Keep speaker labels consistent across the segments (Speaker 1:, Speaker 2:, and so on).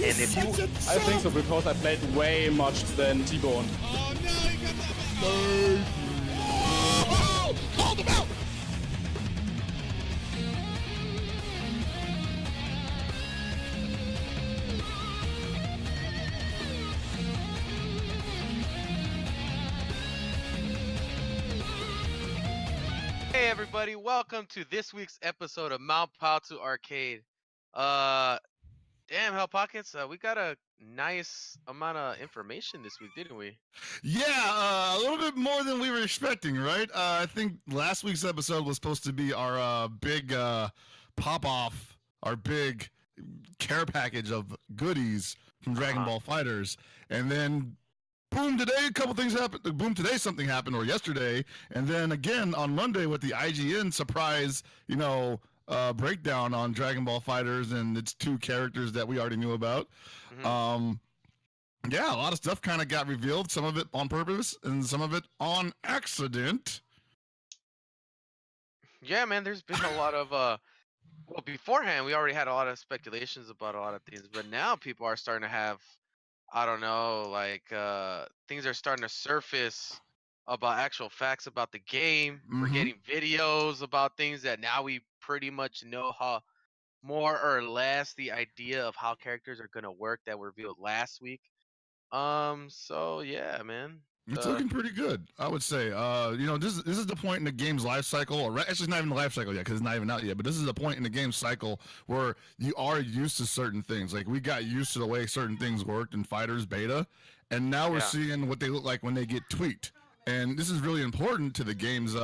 Speaker 1: And if you,
Speaker 2: I think so because I played way much than T-Bone.
Speaker 3: Oh no, he got that. Oh, hold him out.
Speaker 1: Hey everybody, welcome to this week's episode of Paozu Arcade. Damn Hellpockets, we got a nice amount of information this week, didn't we?
Speaker 3: Yeah, a little bit more than we were expecting, right? I think last week's episode was supposed to be our big pop-off, our big care package of goodies from Dragon Ball FighterZ, and then boom, today a couple things happened. Boom, today something happened, or yesterday, and then again on Monday with the IGN surprise, breakdown on Dragon Ball FighterZ and its two characters that we already knew about. Yeah, a lot of stuff kind of got revealed, some of it on purpose and some of it on accident.
Speaker 1: Yeah, man, there's been a lot of well, beforehand we already had a lot of speculations about a lot of things, but now people are starting to have, I don't know, like things are starting to surface about actual facts about the game. We're getting videos about things that now we pretty much know how more or less the idea of how characters are gonna work that were revealed last week. So yeah, man.
Speaker 3: It's looking pretty good, I would say. This is the point in the game's life cycle, or actually it's not even the life cycle yet because it's not even out yet, but this is the point in the game cycle where you are used to certain things. Like, we got used to the way certain things worked in FighterZ beta, and now we're seeing what they look like when they get tweaked. And this is really important to the game's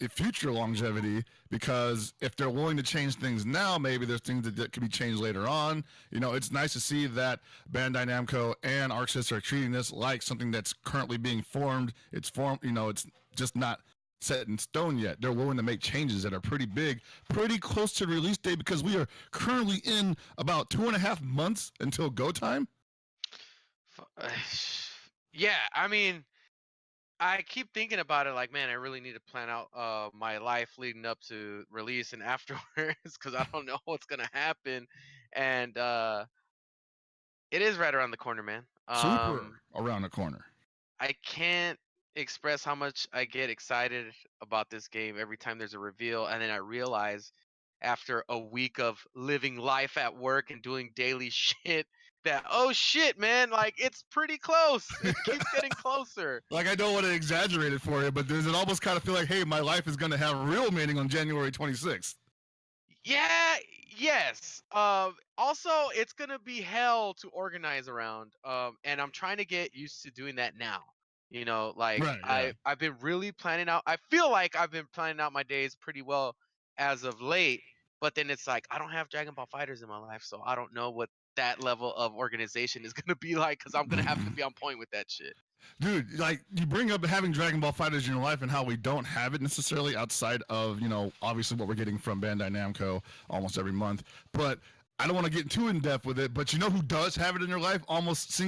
Speaker 3: future longevity, because if they're willing to change things now, maybe there's things that could be changed later on. It's nice to see that Bandai Namco and ArcSys are treating this like something that's currently being formed. It's it's just not set in stone yet. They're willing to make changes that are pretty big, pretty close to the release date, because we are currently in about 2.5 months until go time.
Speaker 1: Yeah, I mean, I keep thinking about it like, man, I really need to plan out my life leading up to release and afterwards, because I don't know what's gonna happen. And it is right around the corner, man.
Speaker 3: Super around the corner.
Speaker 1: I can't express how much I get excited about this game every time there's a reveal, and then I realize after a week of living life at work and doing daily shit that, oh shit, man, like, it's pretty close. It keeps getting closer.
Speaker 3: Like, I don't want to exaggerate it for you, but does it almost kind of feel like, hey, my life is going to have real meaning on January 26th?
Speaker 1: Yeah, yes. Also, it's gonna be hell to organize around. And I'm trying to get used to doing that now. Like, I've been really planning out. I feel like I've been planning out my days pretty well as of late, but then it's like I don't have Dragon Ball FighterZ in my life, so I don't know what that level of organization is gonna be like, because I'm gonna have to be on point with that shit.
Speaker 3: Dude, like, you bring up having Dragon Ball FighterZ in your life and how we don't have it necessarily outside of, obviously what we're getting from Bandai Namco almost every month. But I don't want to get too in depth with it, but you know who does have it in their life almost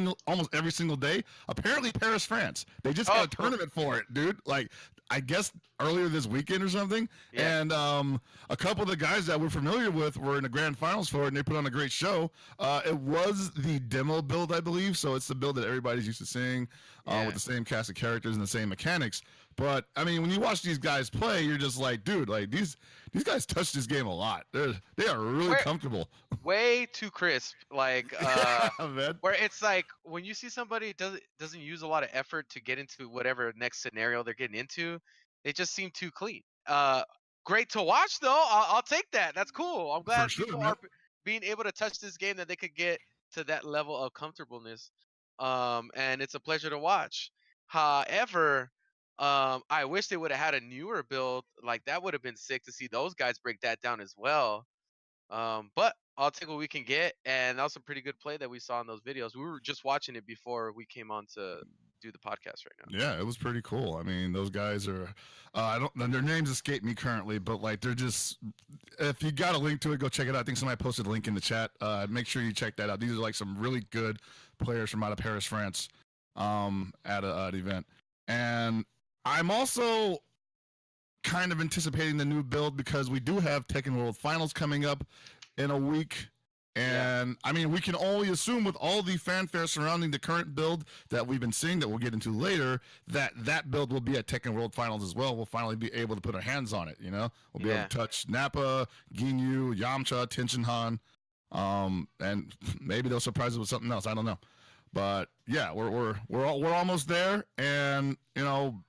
Speaker 3: every single day? Apparently Paris, France. They just got a tournament for it, dude. Like, I guess earlier this weekend or something. Yeah. And a couple of the guys that we're familiar with were in the grand finals for it, and they put on a great show. It was the demo build, I believe, so it's the build that everybody's used to seeing, with the same cast of characters and the same mechanics. But I mean, when you watch these guys play, you're just like, dude, like, these guys touch this game a lot. They are really comfortable.
Speaker 1: Way too crisp, like where it's like when you see somebody doesn't use a lot of effort to get into whatever next scenario they're getting into, they just seem too clean. Great to watch though. I'll take that. That's cool. I'm glad people are being able to touch this game, that they could get to that level of comfortableness. And it's a pleasure to watch. However, I wish they would have had a newer build. Like, that would have been sick to see those guys break that down as well. But I'll take what we can get, and that was a pretty good play that we saw in those videos. We were just watching it before we came on to do the podcast right now.
Speaker 3: Yeah, it was pretty cool. I mean, those guys are, their names escape me currently, but like, they're just, if you got a link to it, go check it out. I think somebody posted a link in the chat. Make sure you check that out. These are like some really good players from out of Paris, France, at an event. And I'm also kind of anticipating the new build because we do have Tekken World Finals coming up in a week. And I mean, we can only assume with all the fanfare surrounding the current build that we've been seeing, that we'll get into later, that build will be at Tekken World Finals as well. We'll finally be able to put our hands on it. You know, we'll be able to touch Nappa, Ginyu, Yamcha, Tenshinhan, and maybe they'll surprise us with something else. I don't know, but yeah, we're almost there, and you know,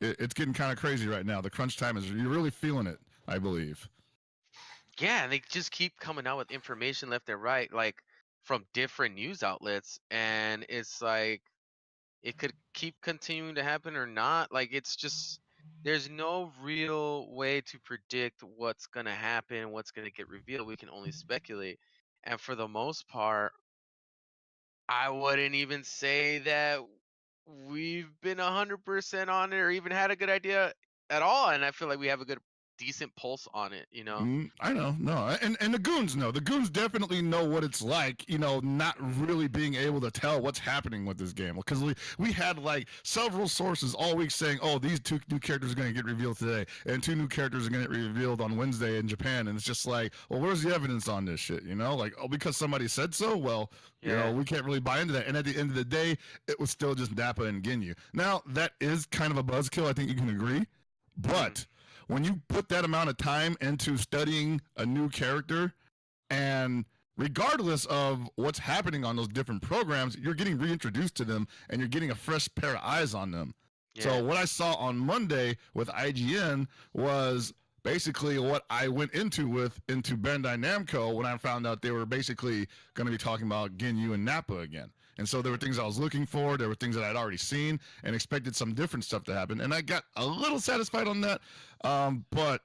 Speaker 3: it's getting kind of crazy right now. The crunch time you're really feeling it, I believe.
Speaker 1: Yeah, and they just keep coming out with information left and right, like from different news outlets, and it's like it could keep continuing to happen or not. Like it's just there's no real way to predict what's gonna happen, what's gonna get revealed. We can only speculate, and for the most part, I wouldn't even say that we've been 100% on it or even had a good idea at all. And I feel like we have a good, decent pulse on it, you know?
Speaker 3: I know, no, and the goons know. The goons definitely know what it's like, you know, not really being able to tell what's happening with this game. Because we had like several sources all week saying, oh, these 2 new characters are going to get revealed today, and 2 new characters are going to get revealed on Wednesday in Japan. And it's just like, well, where's the evidence on this shit? You know, like, oh, because somebody said so. Well, you know, we can't really buy into that. And at the end of the day, it was still just Nappa and Ginyu. Now that is kind of a buzzkill. I think you can agree, but. When you put that amount of time into studying a new character, and regardless of what's happening on those different programs, you're getting reintroduced to them and you're getting a fresh pair of eyes on them. So what I saw on Monday with IGN was basically what I went into Bandai Namco when I found out they were basically going to be talking about Ginyu and Nappa again. And so there were things I was looking for. There were things that I'd already seen and expected some different stuff to happen. And I got a little satisfied on that. But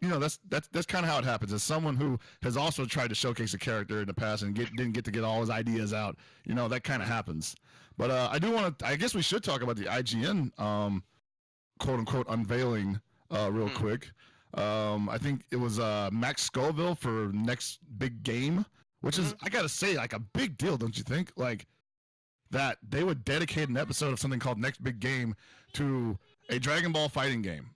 Speaker 3: you know, that's kind of how it happens. As someone who has also tried to showcase a character in the past and didn't get to get all his ideas out, you know, that kind of happens. But I do want to. I guess we should talk about the IGN quote unquote unveiling real quick. I think it was Max Scoville for next big game, which is, I gotta say, like a big deal, don't you think? Like that they would dedicate an episode of something called Next Big Game to a Dragon Ball fighting game.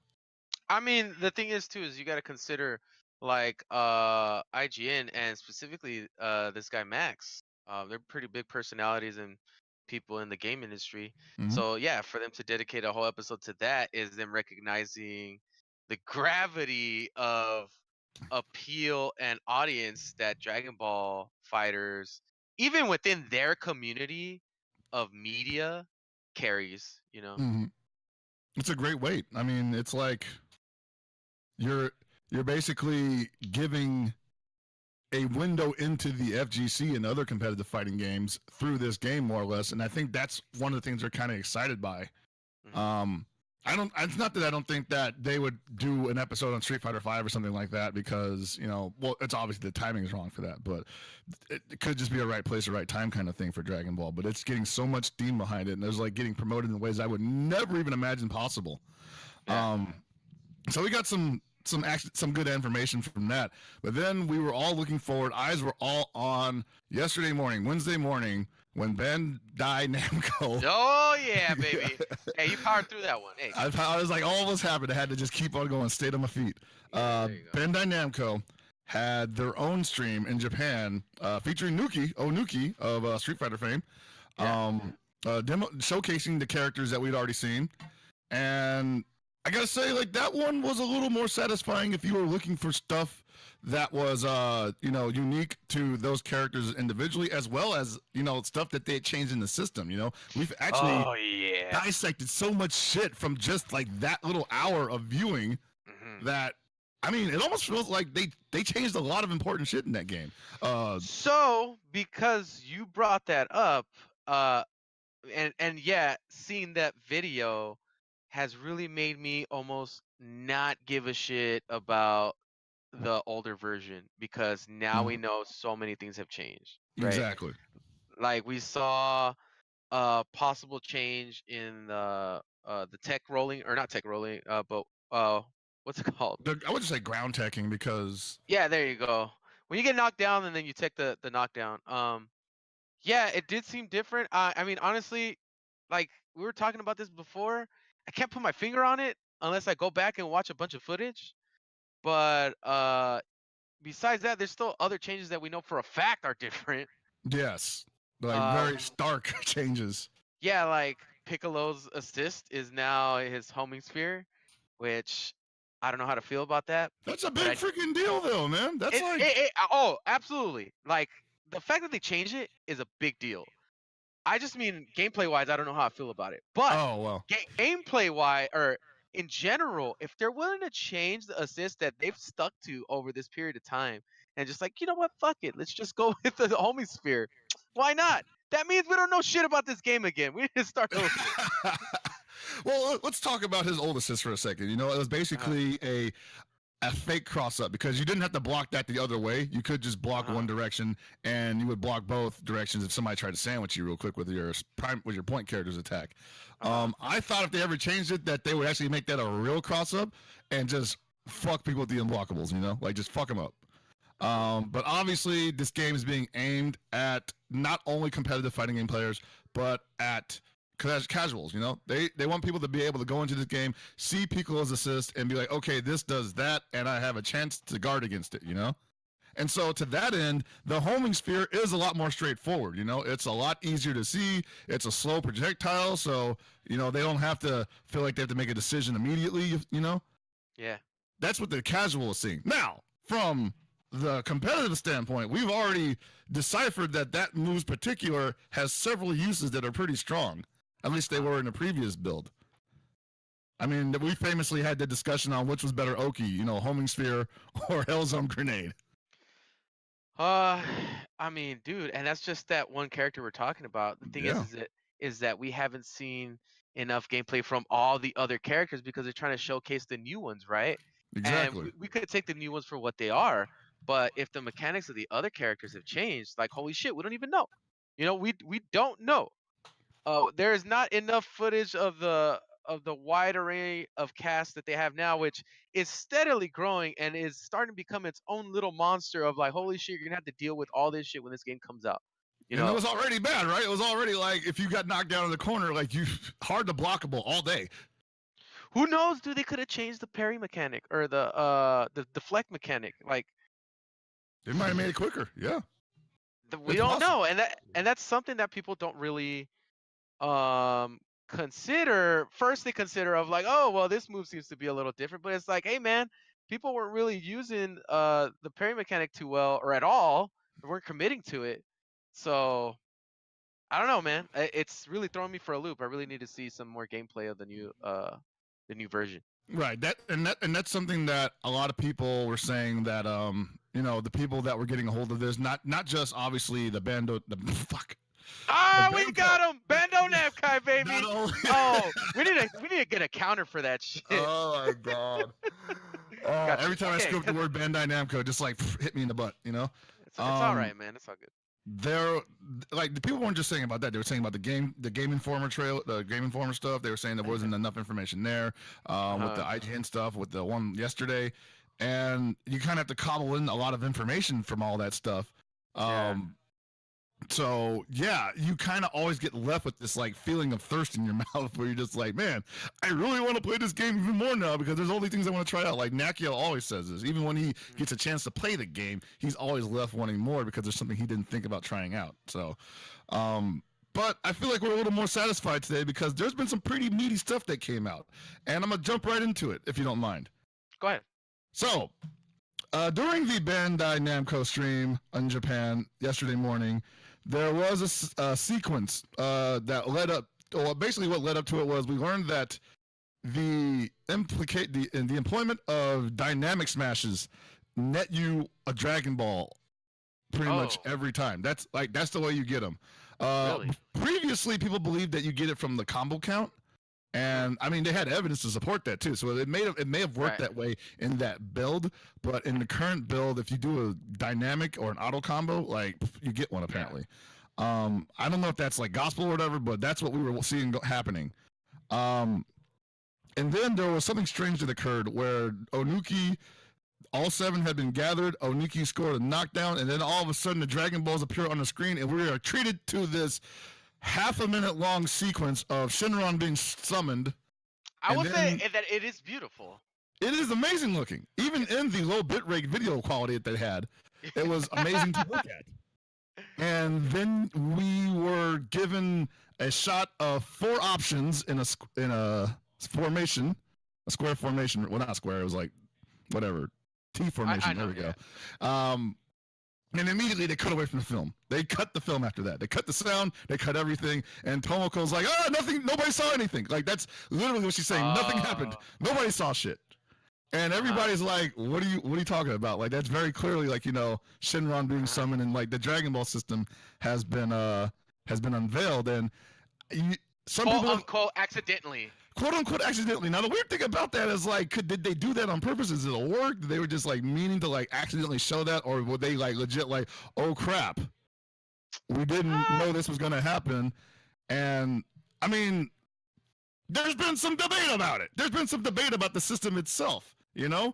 Speaker 1: I mean, the thing is too is you got to consider like IGN and specifically this guy Max. They're pretty big personalities and people in the game industry. So yeah, for them to dedicate a whole episode to that is them recognizing the gravity of appeal and audience that Dragon Ball fighters, even within their community of media, carries. You know.
Speaker 3: It's a great weight. I mean, it's like you're basically giving a window into the FGC and other competitive fighting games through this game, more or less. And I think that's one of the things they're kind of excited by. It's not that I don't think that they would do an episode on Street Fighter V or something like that, because, you know, well, it's obviously the timing is wrong for that, but it could just be a right place or right time kind of thing for Dragon Ball. But it's getting so much steam behind it, and there's like getting promoted in ways I would never even imagine possible. So we got some good information from that. But then we were all looking forward. Eyes were all on Wednesday morning, when Bandai Namco.
Speaker 1: Oh yeah, baby! Hey, you powered through that one. Hey,
Speaker 3: I was like, almost happened. I had to just keep on going, stayed on my feet. Bandai Namco had their own stream in Japan, featuring Nuki of Street Fighter fame, demo showcasing the characters that we'd already seen, and I gotta say, like, that one was a little more satisfying if you were looking for stuff that was, you know, unique to those characters individually, as well as, you know, stuff that they had changed in the system. You know, we've actually dissected so much shit from just like that little hour of viewing that, I mean, it almost feels like they changed a lot of important shit in that game.
Speaker 1: So because you brought that up, and yeah, seeing that video has really made me almost not give a shit about the older version, because now we know so many things have changed. Right?
Speaker 3: Exactly.
Speaker 1: Like we saw possible change in the tech rolling, or not tech rolling, but what's it called?
Speaker 3: I would just say ground teching, because
Speaker 1: yeah, there you go. When you get knocked down and then you tech the knockdown. Yeah, it did seem different. I mean, honestly, like we were talking about this before, I can't put my finger on it unless I go back and watch a bunch of footage. But besides that, there's still other changes that we know for a fact are different.
Speaker 3: Yes, like very stark changes.
Speaker 1: Yeah, like Piccolo's assist is now his homing sphere, which I don't know how to feel about that.
Speaker 3: That's a big freaking deal, though, man. That's
Speaker 1: Oh, absolutely. Like the fact that they changed it is a big deal. I just mean gameplay wise, I don't know how I feel about it. But
Speaker 3: oh well.
Speaker 1: Gameplay wise, or in general, if they're willing to change the assist that they've stuck to over this period of time, and just like, you know what, fuck it, let's just go with the homing sphere. Why not? That means we don't know shit about this game again. We need to start over.
Speaker 3: Well, let's talk about his old assist for a second. You know, it was basically a fake cross up because you didn't have to block that the other way. You could just block one direction, and you would block both directions if somebody tried to sandwich you real quick with your point character's attack. I thought if they ever changed it, that they would actually make that a real cross up and just fuck people with the unblockables. You know, like just fuck them up. But obviously, this game is being aimed at not only competitive fighting game players, but at casuals. You know, they want people to be able to go into this game, see Piccolo's assist, and be like, okay, this does that, and I have a chance to guard against it. You know, and so to that end, the homing sphere is a lot more straightforward. You know, it's a lot easier to see. It's a slow projectile, so you know they don't have to feel like they have to make a decision immediately. You know,
Speaker 1: yeah,
Speaker 3: that's what the casual is seeing now from the competitive standpoint. We've already deciphered that move's particular has several uses that are pretty strong. At least they were in the previous build. I mean, we famously had the discussion on which was better Oki, you know, homing sphere or Hellzone grenade.
Speaker 1: I mean, dude, and that's just that one character we're talking about. The thing is that we haven't seen enough gameplay from all the other characters because they're trying to showcase the new ones, right?
Speaker 3: Exactly.
Speaker 1: And we could take the new ones for what they are, but if the mechanics of the other characters have changed, like holy shit, we don't even know. You know, we don't know. There is not enough footage of the wide array of cast that they have now, which is steadily growing and is starting to become its own little monster of like, holy shit, you're gonna have to deal with all this shit when this game comes out. You know,
Speaker 3: it was already bad, right? It was already like if you got knocked down in the corner, like you hard to blockable all day.
Speaker 1: Who knows? Dude, they could have changed the parry mechanic or the deflect mechanic. Like
Speaker 3: they might have made it quicker. Yeah.
Speaker 1: We don't know, and that's something that people don't really consider. First they consider of like, oh well, this move seems to be a little different, but it's like, hey man, people weren't really using the parry mechanic too well or at all. They weren't committing to it, so I don't know, man. It's really throwing me for a loop. I really need to see some more gameplay of the new version.
Speaker 3: Right. That's something that a lot of people were saying that you know, the people that were getting a hold of this, not just obviously the fuck.
Speaker 1: We got him, Bando Namkai, baby. Oh, we need to get a counter for that shit.
Speaker 3: Oh my god. Every time I scoop the word Bandai Namco, just like hit me in the butt, you know.
Speaker 1: It's all right, man. It's all good.
Speaker 3: They're like the people weren't just saying about that. They were saying about the Game Informer the Game Informer stuff. They were saying there wasn't enough information there with the IGN stuff, with the one yesterday, and you kind of have to cobble in a lot of information from all that stuff. So yeah, you kind of always get left with this like feeling of thirst in your mouth where you're just like, man, I really want to play this game even more now because there's all these things I want to try out. Like Nakia always says this, even when he gets a chance to play the game, he's always left wanting more because there's something he didn't think about trying out. So, but I feel like we're a little more satisfied today because there's been some pretty meaty stuff that came out, and I'm gonna jump right into it if you don't mind.
Speaker 1: Go ahead.
Speaker 3: So, during the Bandai Namco stream in Japan yesterday morning, there was a sequence that led up. Well, basically, what led up to it was we learned that the employment of dynamic smashes net you a Dragon Ball pretty much every time. That's the way you get them.
Speaker 1: Really?
Speaker 3: Previously, people believed that you get it from the combo count. And I mean, they had evidence to support that too. So it may have worked that way in that build, but in the current build, if you do a dynamic or an auto combo, like you get one apparently. I don't know if that's like gospel or whatever, but that's what we were seeing happening. And then there was something strange that occurred where Onuki, all 7 had been gathered. Onuki scored a knockdown, and then all of a sudden the Dragon Balls appear on the screen, and we are treated to this half-a-minute long sequence of Shenron being summoned.
Speaker 1: I will say that it is beautiful.
Speaker 3: It is amazing looking. Even in the low bitrate video quality that they had, it was amazing to look at. And then we were given a shot of 4 options in a formation, a square formation. Well, not square. It was like whatever, T formation. There we go. And immediately they cut away from the film. They cut the film after that. They cut the sound. They cut everything. And Tomoko's like, nothing. Nobody saw anything. Like that's literally what she's saying. Nothing happened. Nobody saw shit. And everybody's like, what are you talking about? Like that's very clearly like, Shinron being summoned, and like the Dragon Ball system has been unveiled, and some
Speaker 1: quote
Speaker 3: people
Speaker 1: unquote accidentally.
Speaker 3: Quote unquote accidentally. Now the weird thing about that is like, did they do that on purpose? Is it a work? Did they were just like meaning to like accidentally show that, or were they like legit like, oh crap, we didn't know this was gonna happen? And I mean, there's been some debate about it. There's been some debate about the system itself. You're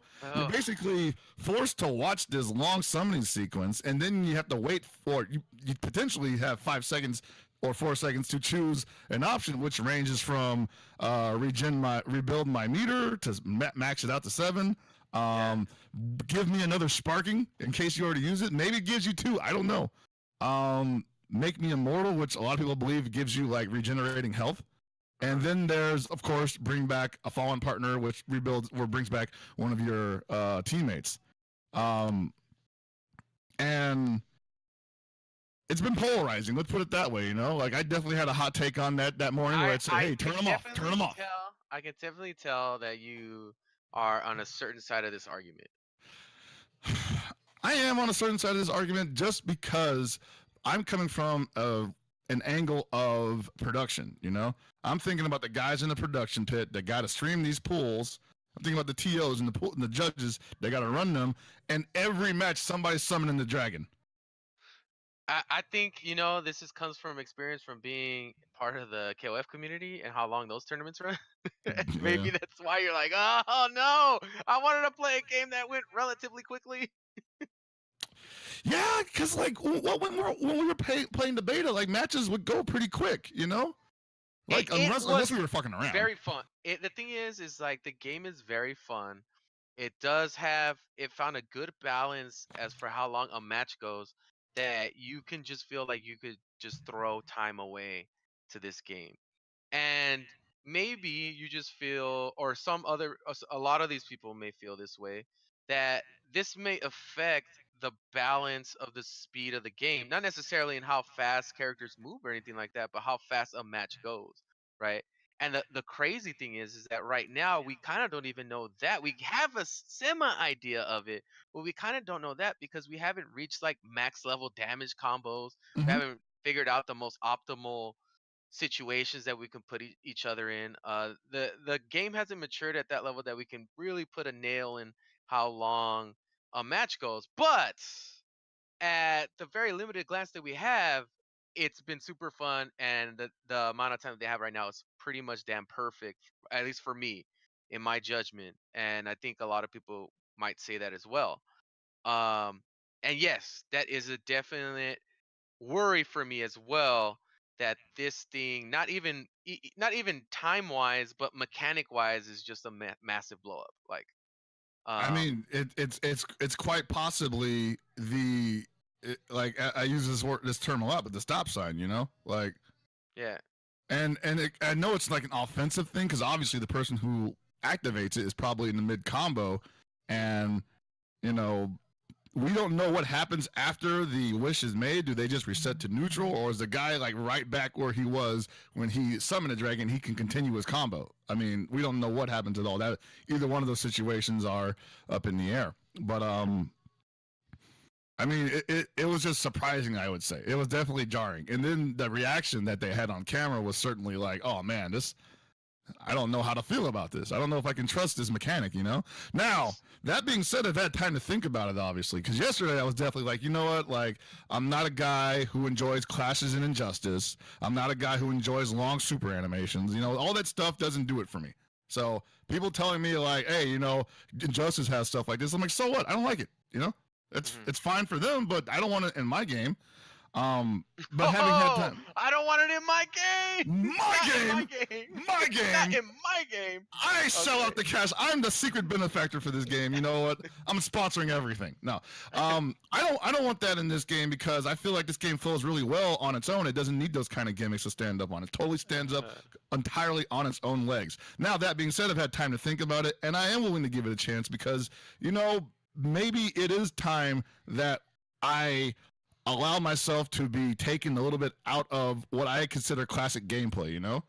Speaker 3: basically forced to watch this long summoning sequence, and then you have to wait for you potentially have 5 seconds or 4 seconds to choose an option, which ranges from rebuild my meter to max it out to 7. Give me another sparking in case you already use it. Maybe it gives you 2. I don't know. Make me immortal, which a lot of people believe gives you like regenerating health. And then there's, of course, bring back a fallen partner, which rebuilds or brings back one of your teammates. And it's been polarizing. Let's put it that way. Like I definitely had a hot take on that morning where I said, "Hey, turn them off.
Speaker 1: I can definitely tell that you are on a certain side of this argument.
Speaker 3: I am on a certain side of this argument just because I'm coming from an angle of production. I'm thinking about the guys in the production pit that got to stream these pools. I'm thinking about the TOs and the judges. They got to run them, and every match somebody's summoning the dragon.
Speaker 1: I think this comes from experience from being part of the KOF community and how long those tournaments run. Maybe that's why you're like, oh no, I wanted to play a game that went relatively quickly.
Speaker 3: Yeah, because like when we were playing the beta, like matches would go pretty quick, Like unless we were fucking around.
Speaker 1: Very fun. The thing is like the game is very fun. It found a good balance as for how long a match goes, that you can just feel like you could just throw time away to this game. And maybe you just feel, or a lot of these people may feel this way, that this may affect the balance of the speed of the game, not necessarily in how fast characters move or anything like that, but how fast a match goes, right? And the crazy thing is that right now we kind of don't even know that. We have a semi idea of it, but we kind of don't know that because we haven't reached like max level damage combos. We haven't figured out the most optimal situations that we can put each other in. The game hasn't matured at that level that we can really put a nail in how long a match goes. But at the very limited glance that we have, it's been super fun, and the amount of time that they have right now is pretty much damn perfect, at least for me, in my judgment. And I think a lot of people might say that as well. And yes, that is a definite worry for me as well, that this thing, not even time wise, but mechanic wise, is just a massive blow up. Like,
Speaker 3: I mean, it's quite possibly like I use this term a lot, but the stop sign, like,
Speaker 1: yeah.
Speaker 3: And I know it's like an offensive thing because obviously the person who activates it is probably in the mid combo, and we don't know what happens after the wish is made. Do they just reset to neutral, or is the guy like right back where he was when he summoned a dragon? He can continue his combo. I mean, we don't know what happens at all. That either one of those situations are up in the air. But I mean, it was just surprising. I would say it was definitely jarring. And then the reaction that they had on camera was certainly like, "Oh man, I don't know how to feel about this. I don't know if I can trust this mechanic, Now, that being said, I've had time to think about it, obviously, because yesterday I was definitely like, you know what? Like, I'm not a guy who enjoys clashes and injustice. I'm not a guy who enjoys long super animations. All that stuff doesn't do it for me. So people telling me like, hey, Injustice has stuff like this. I'm like, so what? I don't like it. It's fine for them, but I don't want it in my game. But having had time,
Speaker 1: I don't want it in my game.
Speaker 3: My game.
Speaker 1: Not in my game.
Speaker 3: I sell out the cash. I'm the secret benefactor for this game. You know what? I'm sponsoring everything. No, I don't want that in this game because I feel like this game flows really well on its own. It doesn't need those kind of gimmicks to stand up on. It totally stands up entirely on its own legs. Now that being said, I've had time to think about it, and I am willing to give it a chance because maybe it is time that I allow myself to be taken a little bit out of what I consider classic gameplay.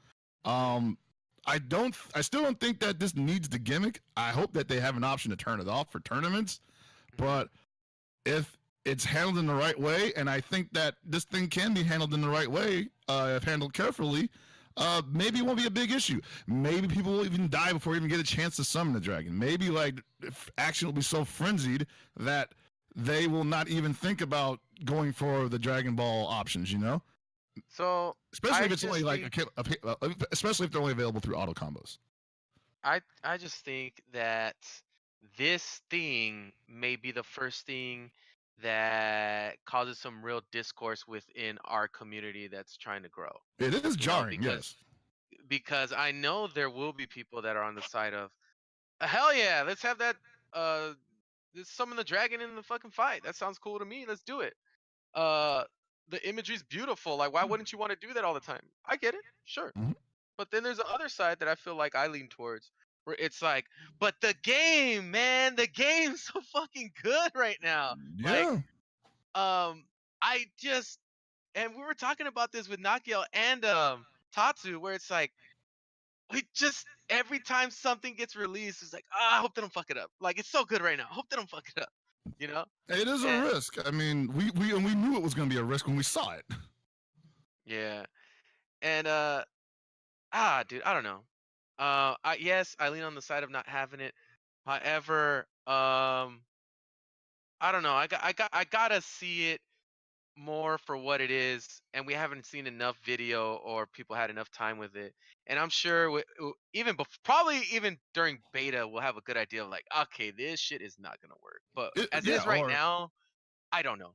Speaker 3: I still don't think that this needs the gimmick. I hope that they have an option to turn it off for tournaments, but if it's handled in the right way, and I think that this thing can be handled in the right way, if handled carefully, maybe it won't be a big issue. Maybe people will even die before we even get a chance to summon the dragon. Maybe action will be so frenzied that they will not even think about going for the Dragon Ball options.
Speaker 1: So
Speaker 3: especially if it's only especially if they're only available through auto combos.
Speaker 1: I just think that this thing may be the first thing that causes some real discourse within our community that's trying to grow.
Speaker 3: It is jarring, yes.
Speaker 1: Because I know there will be people that are on the side of, hell yeah, let's have that. Let's summon the dragon in the fucking fight. That sounds cool to me. Let's do it. The imagery's beautiful. Like, why wouldn't you want to do that all the time? I get it, sure. But then there's the other side that I feel like I lean towards, where it's like, but the game, man, the game's so fucking good right now.
Speaker 3: Yeah.
Speaker 1: And we were talking about this with Nakiel and Tatsu, where it's like, we just every time something gets released, it's like, I hope they don't fuck it up. Like, it's so good right now. I hope they don't fuck it up.
Speaker 3: It is a risk. I mean, we knew it was going to be a risk when we saw it.
Speaker 1: Yeah. And dude, I don't know. Yes, I lean on the side of not having it. However, I don't know. I gotta see it more for what it is, and we haven't seen enough video or people had enough time with it. And I'm sure probably even during beta, we'll have a good idea of like, okay, this shit is not gonna work. But as it is right now, I don't know.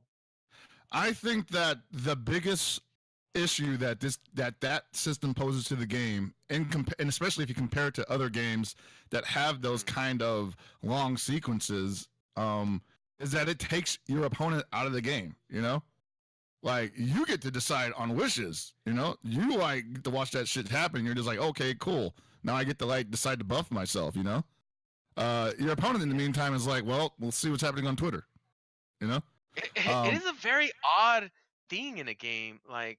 Speaker 3: I think that the biggest issue that that system poses to the game, and especially if you compare it to other games that have those kind of long sequences, is that it takes your opponent out of the game. Like, you get to decide on wishes. You get to watch that shit happen. You're just like, okay, cool. Now I get to decide to buff myself. Your opponent in the meantime is like, well, we'll see what's happening on Twitter.
Speaker 1: It is a very odd thing in a game. I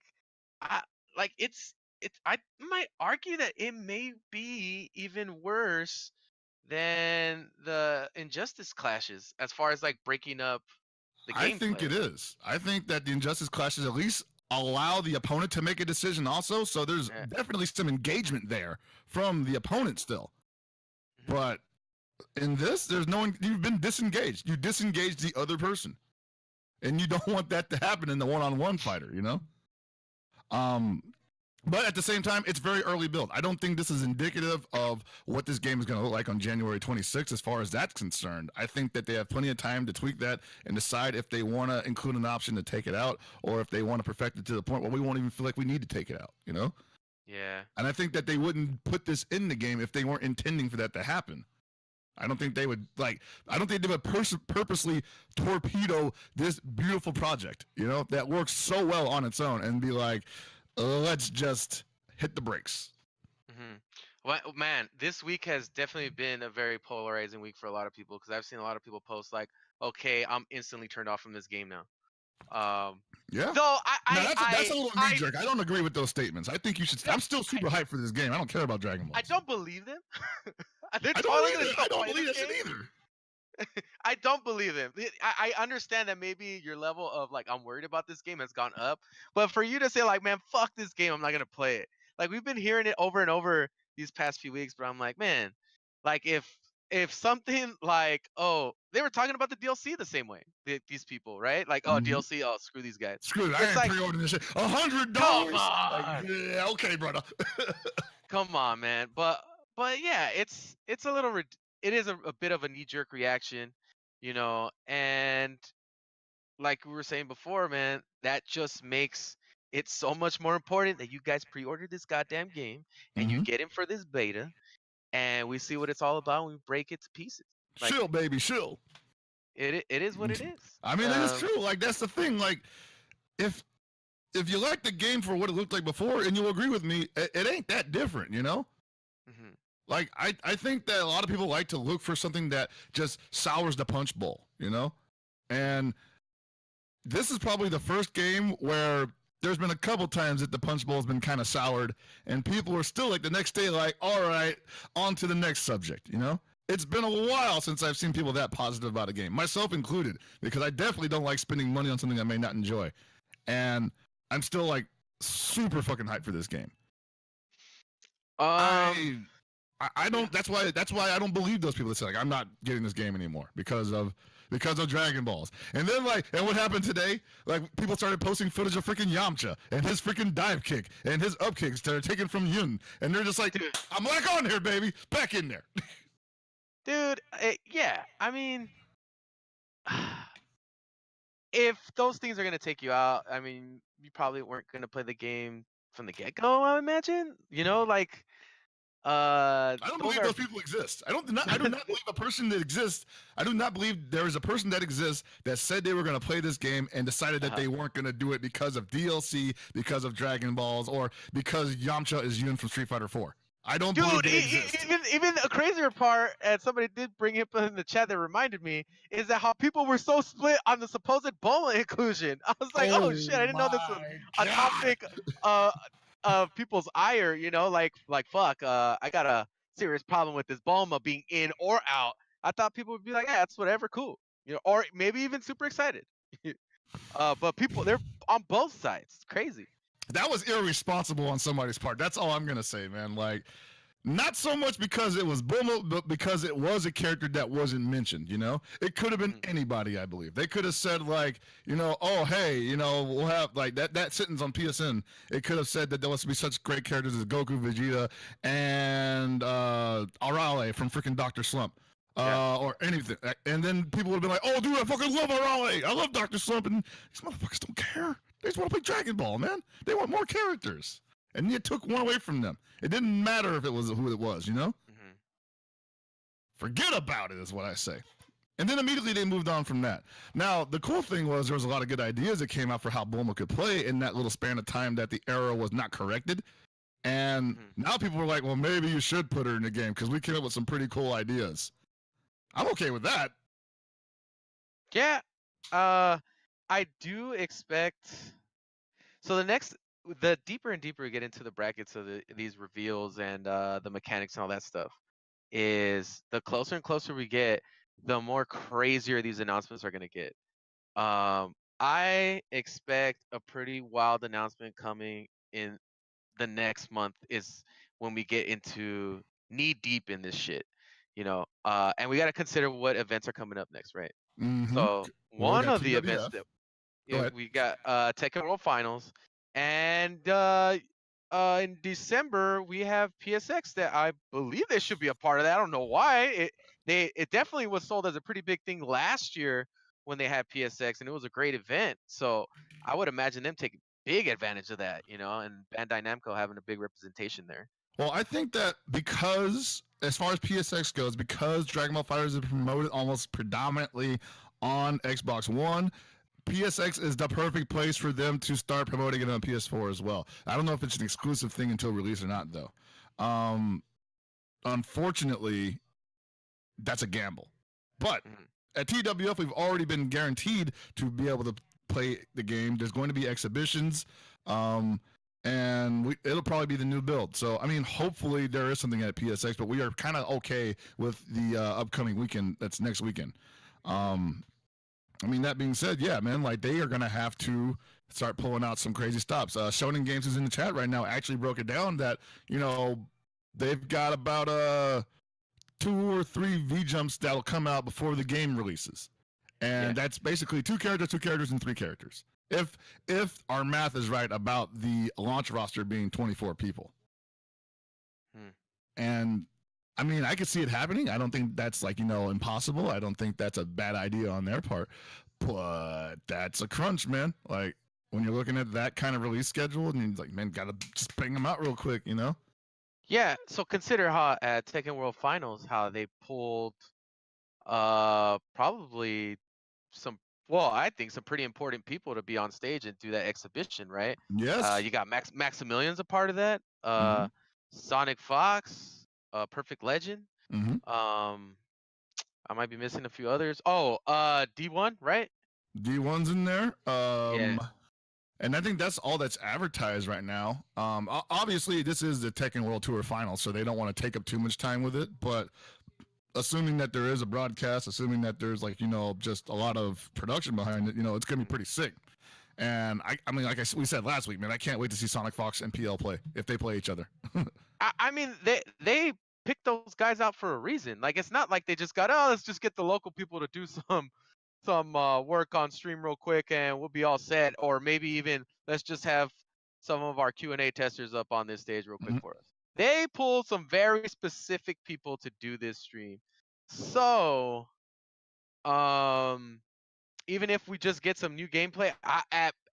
Speaker 1: might argue that it may be even worse than the Injustice clashes as far as breaking up the gameplay.
Speaker 3: I think it is. I think that the Injustice clashes at least allow the opponent to make a decision also, so there's definitely some engagement there from the opponent still. But in this, you've been disengaged. You disengaged the other person. And you don't want that to happen in the one-on-one fighter, But at the same time, it's very early build. I don't think this is indicative of what this game is going to look like on January 26th as far as that's concerned. I think that they have plenty of time to tweak that and decide if they want to include an option to take it out or if they want to perfect it to the point where we won't even feel like we need to take it out,
Speaker 1: Yeah.
Speaker 3: And I think that they wouldn't put this in the game if they weren't intending for that to happen. I don't think they would purposely torpedo this beautiful project, that works so well on its own and be like, let's just hit the brakes.
Speaker 1: Well, man, this week has definitely been a very polarizing week for a lot of people because I've seen a lot of people post like, okay, I'm instantly turned off from this game now.
Speaker 3: Yeah.
Speaker 1: Though
Speaker 3: that's a little knee-jerk. I don't agree with those statements. I think you should. I'm still super hyped for this game. I don't care about Dragon Ball.
Speaker 1: I don't believe them.
Speaker 3: I don't believe that shit either.
Speaker 1: I don't believe them. I understand that maybe your level of I'm worried about this game has gone up, but for you to say man, fuck this game, I'm not gonna play it. We've been hearing it over and over these past few weeks, but I'm like, man, if something they were talking about the DLC the same way, these people, right? DLC, screw these guys.
Speaker 3: Screw it, I ain't pre-ordering this shit. $100.
Speaker 1: Come on.
Speaker 3: Yeah, okay, brother.
Speaker 1: Come on, man. But yeah, it's a little it is a bit of a knee-jerk reaction, and like we were saying before, man, that just makes it so much more important that you guys pre-order this goddamn game and you get in for this beta and we see what it's all about, and we break it to pieces. Like,
Speaker 3: chill, baby, chill.
Speaker 1: It is what it is.
Speaker 3: I mean, it is true. Like, that's the thing. Like, if you like the game for what it looked like before, and you'll agree with me, it ain't that different, you know?
Speaker 1: Mm-hmm.
Speaker 3: Like, I think that a lot of people like to look for something that just sours the punch bowl, you know? And this is probably the first game where there's been a couple times that the punch bowl has been kind of soured, and people are still like the next day like, all right, on to the next subject, you know? It's been a while since I've seen people that positive about a game, myself included, because I definitely don't like spending money on something I may not enjoy. And I'm still like super fucking hyped for this game. I don't. That's why I don't believe those people that say like I'm not getting this game anymore because of Dragon Balls. And then and what happened today? Like people started posting footage of freaking Yamcha and his freaking dive kick and his up kicks that are taken from Yun, and they're just like, dude, I'm back on here, baby, back in there.
Speaker 1: Dude, yeah. I mean, if those things are gonna take you out, I mean, you probably weren't gonna play the game from the get-go. I imagine. You know, like.
Speaker 3: I don't believe those people exist. I do not believe a person that exists. I do not believe there is a person that exists that said they were going to play this game and decided that they weren't going to do it because of DLC, because of Dragon Balls, or because Yamcha is Yun from Street Fighter 4. I don't believe they exist.
Speaker 1: Even a crazier part, and somebody did bring it up in the chat that reminded me, is that how people were so split on the supposed Bulma inclusion. I was like, oh shit, I didn't know this was a topic of people's ire, you know, like fuck, I got a serious problem with this Bulma being in or out. I thought people would be like, yeah, that's whatever, cool, you know, or maybe even super excited. But people, they're on both sides. It's crazy.
Speaker 3: That was irresponsible on somebody's part. That's all I'm gonna say, man. Like, not so much because it was Bulma, but because it was a character that wasn't mentioned, you know? It could have been anybody, I believe. They could have said, like, you know, oh, hey, you know, we'll have, like, that sentence on PSN, it could have said that there must be such great characters as Goku, Vegeta, and Arale from freaking Dr. Slump. Or anything. And then people would have been like, oh, dude, I fucking love Arale. I love Dr. Slump. And these motherfuckers don't care. They just want to play Dragon Ball, man. They want more characters. And you took one away from them. It didn't matter if it was who it was, you know? Mm-hmm. Forget about it is what I say. And then immediately they moved on from that. Now, the cool thing was there was a lot of good ideas that came out for how Bulma could play in that little span of time that the error was not corrected. And now people were like, well, maybe you should put her in the game because we came up with some pretty cool ideas. I'm okay with that.
Speaker 1: Yeah. I do expect... So the deeper and deeper we get into the brackets of these reveals and the mechanics and all that stuff, is the closer and closer we get, the more crazier these announcements are going to get. I expect a pretty wild announcement coming in the next month is when we get into knee deep in this shit, you know, and we got to consider what events are coming up next, right?
Speaker 3: Mm-hmm.
Speaker 1: So one of the events that we got Tekken World Finals. And in December we have PSX that I believe they should be a part of that. I don't know why. It definitely was sold as a pretty big thing last year when they had PSX, and it was a great event. So I would imagine them taking big advantage of that, you know, and Bandai Namco having a big representation there.
Speaker 3: Well, I think that because as far as PSX goes, because Dragon Ball FighterZ is promoted almost predominantly on Xbox One, PSX is the perfect place for them to start promoting it on PS4 as well. I don't know if it's an exclusive thing until release or not, though. Unfortunately, that's a gamble. But at TWF, we've already been guaranteed to be able to play the game. There's going to be exhibitions, and it'll probably be the new build. So, I mean, hopefully there is something at PSX, but we are kind of okay with the upcoming weekend. That's next weekend. I mean, that being said, yeah, man, like they are going to have to start pulling out some crazy stops. Shonen Games is in the chat right now, actually broke it down that, you know, they've got about 2 or 3 V-jumps that'll come out before the game releases. And that's basically 2 characters, 2 characters, and 3 characters. If our math is right about the launch roster being 24 people. And I mean, I could see it happening. I don't think that's like, you know, impossible. I don't think that's a bad idea on their part, but that's a crunch, man. Like when you're looking at that kind of release schedule and you're like, man, gotta just bang them out real quick, you know?
Speaker 1: Yeah, so consider how at Tekken World Finals how they pulled probably some well, I think some pretty important people to be on stage and do that exhibition, right?
Speaker 3: Yes.
Speaker 1: You got Maximilian's a part of that.
Speaker 3: Mm-hmm.
Speaker 1: Sonic Fox, Perfect Legend.
Speaker 3: Mm-hmm.
Speaker 1: I might be missing a few others. Oh, D1, right?
Speaker 3: D1's in there.
Speaker 1: Yeah.
Speaker 3: And I think that's all that's advertised right now. Obviously, this is the Tekken World Tour final, so they don't want to take up too much time with it. But assuming that there is a broadcast, assuming that there's like just a lot of production behind it, it's gonna be pretty sick. And I mean, like we said last week, man, I can't wait to see Sonic Fox and PL play if they play each other.
Speaker 1: I mean, they picked those guys out for a reason. Like it's not like they just got, oh, let's just get the local people to do some work on stream real quick and we'll be all set. Or maybe even let's just have some of our Q&A testers up on this stage real quick
Speaker 3: Mhm.
Speaker 1: for us. They pulled some very specific people to do this stream. So, even if we just get some new gameplay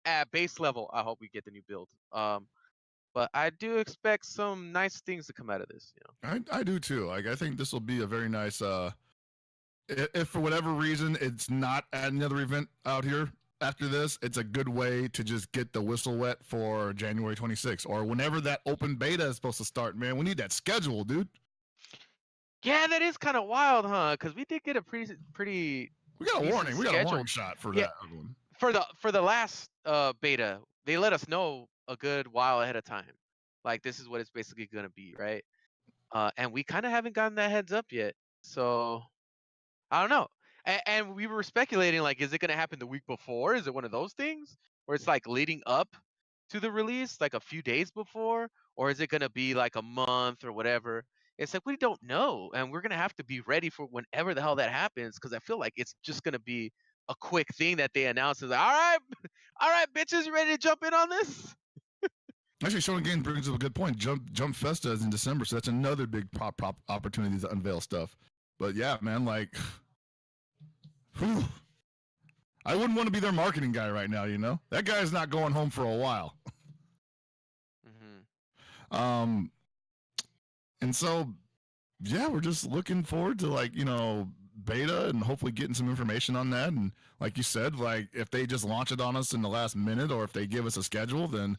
Speaker 1: at base level, I hope we get the new build. But I do expect some nice things to come out of this.
Speaker 3: I do too. Like I think this will be a very nice. If for whatever reason it's not at another event out here after this, it's a good way to just get the whistle wet for January 26th or whenever that open beta is supposed to start. Man, we need that schedule, dude.
Speaker 1: Yeah, that is kind of wild, huh? Because we did get a pretty.
Speaker 3: We got a
Speaker 1: decent
Speaker 3: warning. We got a warning
Speaker 1: schedule.
Speaker 3: shot for
Speaker 1: Yeah,
Speaker 3: that one.
Speaker 1: for the last beta, they let us know a good while ahead of time. Like this is what it's basically gonna be, right? And we kind of haven't gotten that heads up yet. So I don't know. And we were speculating, like, is it gonna happen the week before? Is it one of those things where it's like leading up to the release, like a few days before, or is it gonna be like a month or whatever? It's like we don't know, and we're gonna have to be ready for whenever the hell that happens, because I feel like it's just gonna be a quick thing that they announce. Is like, all right, bitches, you ready to jump in on this?
Speaker 3: Actually, Showing Games brings up a good point. Jump Festa is in December, so that's another big pop opportunity to unveil stuff. But yeah, man, like, whew, I wouldn't want to be their marketing guy right now. That guy's not going home for a while.
Speaker 1: Mm-hmm.
Speaker 3: And so, yeah, we're just looking forward to beta and hopefully getting some information on that. And like you said, like if they just launch it on us in the last minute, or if they give us a schedule, then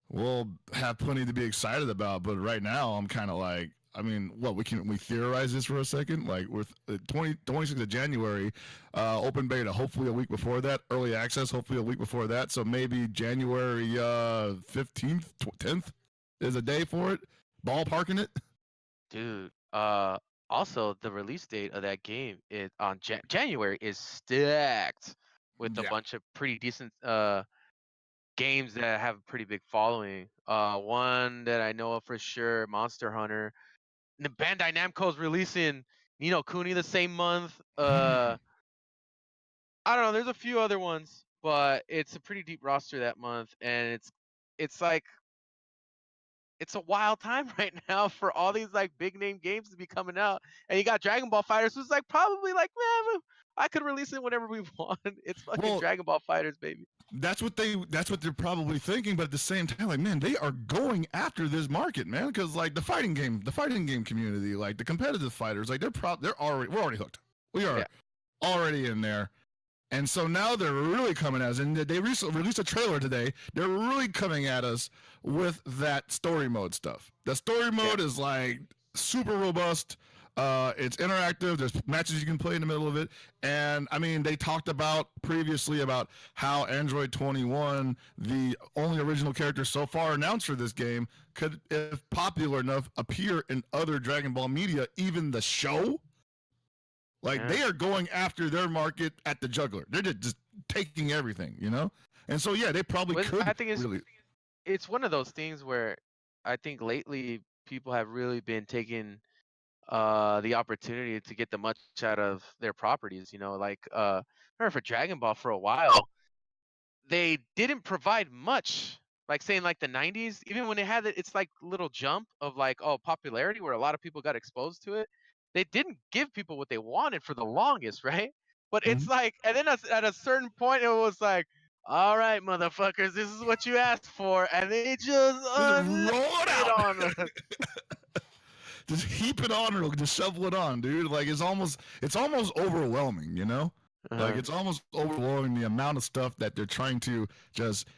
Speaker 3: we'll have plenty to be excited about. But right now, I'm kind of like, I mean, we theorize this for a second? Like with 26th of January, open beta, hopefully a week before that, early access, hopefully a week before that. So maybe January 15th, 10th is a day for it. Ballparking it.
Speaker 1: Dude, also the release date of that game is on January is stacked with a bunch of pretty decent games that have a pretty big following. One that I know of for sure, Monster Hunter. The Bandai Namco's releasing Ni no Kuni the same month. I don't know, there's a few other ones, but it's a pretty deep roster that month, and it's like it's a wild time right now for all these like big name games to be coming out. And you got Dragon Ball Fighters, who's like probably like, man, I could release it whenever we want. It's fucking Dragon Ball Fighters, baby.
Speaker 3: That's what they're probably thinking, but at the same time, like, man, they are going after this market, man, because like the fighting game community, like the competitive fighters, like we're already hooked. We are already in there. And so now they're really coming at us, and they recently released a trailer today. They're really coming at us with that story mode stuff. The story mode is like super robust. It's interactive. There's matches you can play in the middle of it. And I mean, they talked about previously about how Android 21, the only original character so far announced for this game, could, if popular enough, appear in other Dragon Ball media, even the show. Like they are going after their market at the juggler. They're just taking everything, And so they probably could.
Speaker 1: I think it's one of those things where I think lately people have really been taking the opportunity to get the much out of their properties. Like I remember for Dragon Ball for a while, they didn't provide much. Like saying like the 90s, even when it had its like little jump of like popularity where a lot of people got exposed to it, they didn't give people what they wanted for the longest, right? But it's like, and then at a certain point, it was like, all right, motherfuckers, this is what you asked for, and they just
Speaker 3: roll it out
Speaker 1: on us.
Speaker 3: just heap it on or just shovel it on, dude. Like it's almost overwhelming, you know? Like it's almost overwhelming the amount of stuff that they're trying to just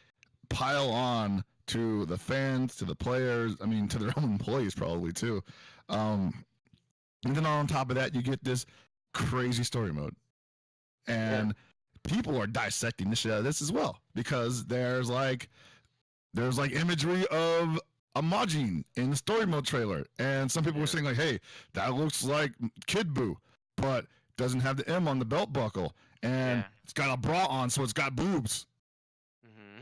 Speaker 3: pile on to the fans, to the players, I mean to their own employees probably too. And then on top of that you get this crazy story mode. And people are dissecting the shit out of this as well because there's like imagery of a Majin in the story mode trailer, and some people were saying like, "Hey, that looks like Kid Buu, but doesn't have the M on the belt buckle, and it's got a bra on, so it's got boobs."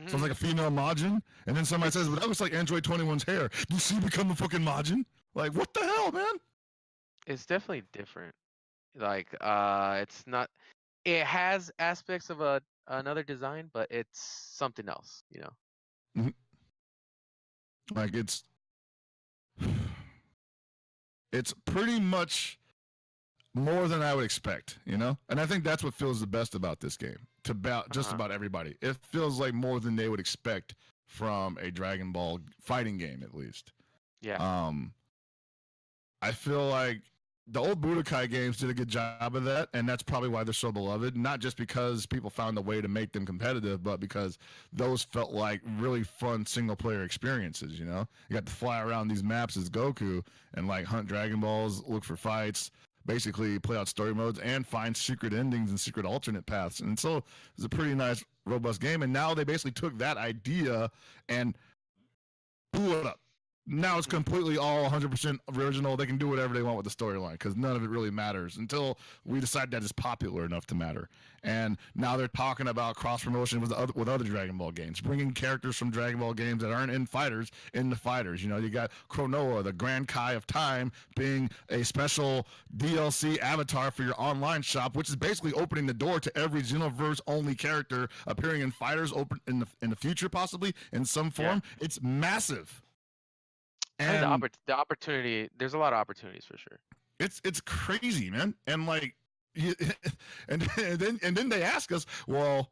Speaker 3: So it's like a female Majin, and then somebody says, "But that looks like Android 21's hair." You see, become a fucking Majin? Like, what the hell, man?
Speaker 1: It's definitely different. Like, it's not. It has aspects of another design, but it's something else, you know.
Speaker 3: Like it's pretty much more than I would expect, you know? And I think that's what feels the best about this game. Just about everybody. It feels like more than they would expect from a Dragon Ball fighting game, at least.
Speaker 1: Yeah.
Speaker 3: I feel like the old Budokai games did a good job of that, and that's probably why they're so beloved. Not just because people found a way to make them competitive, but because those felt like really fun single-player experiences, you know? You got to fly around these maps as Goku and, like, hunt Dragon Balls, look for fights, basically play out story modes, and find secret endings and secret alternate paths. And so it's a pretty nice, robust game, and now they basically took that idea and blew it up. Now it's completely all 100% original. They can do whatever they want with the storyline because none of it really matters until we decide that it's popular enough to matter. And now they're talking about cross promotion with other Dragon Ball games, bringing characters from Dragon Ball games that aren't in fighters into fighters. You know, you got Chronoa, the Grand Kai of Time, being a special DLC avatar for your online shop, which is basically opening the door to every Xenoverse only character appearing in fighters open in the future, possibly in some form. Yeah. It's massive.
Speaker 1: And I think the opportunity, there's a lot of opportunities for sure.
Speaker 3: It's crazy, man. And like, and then they ask us, well,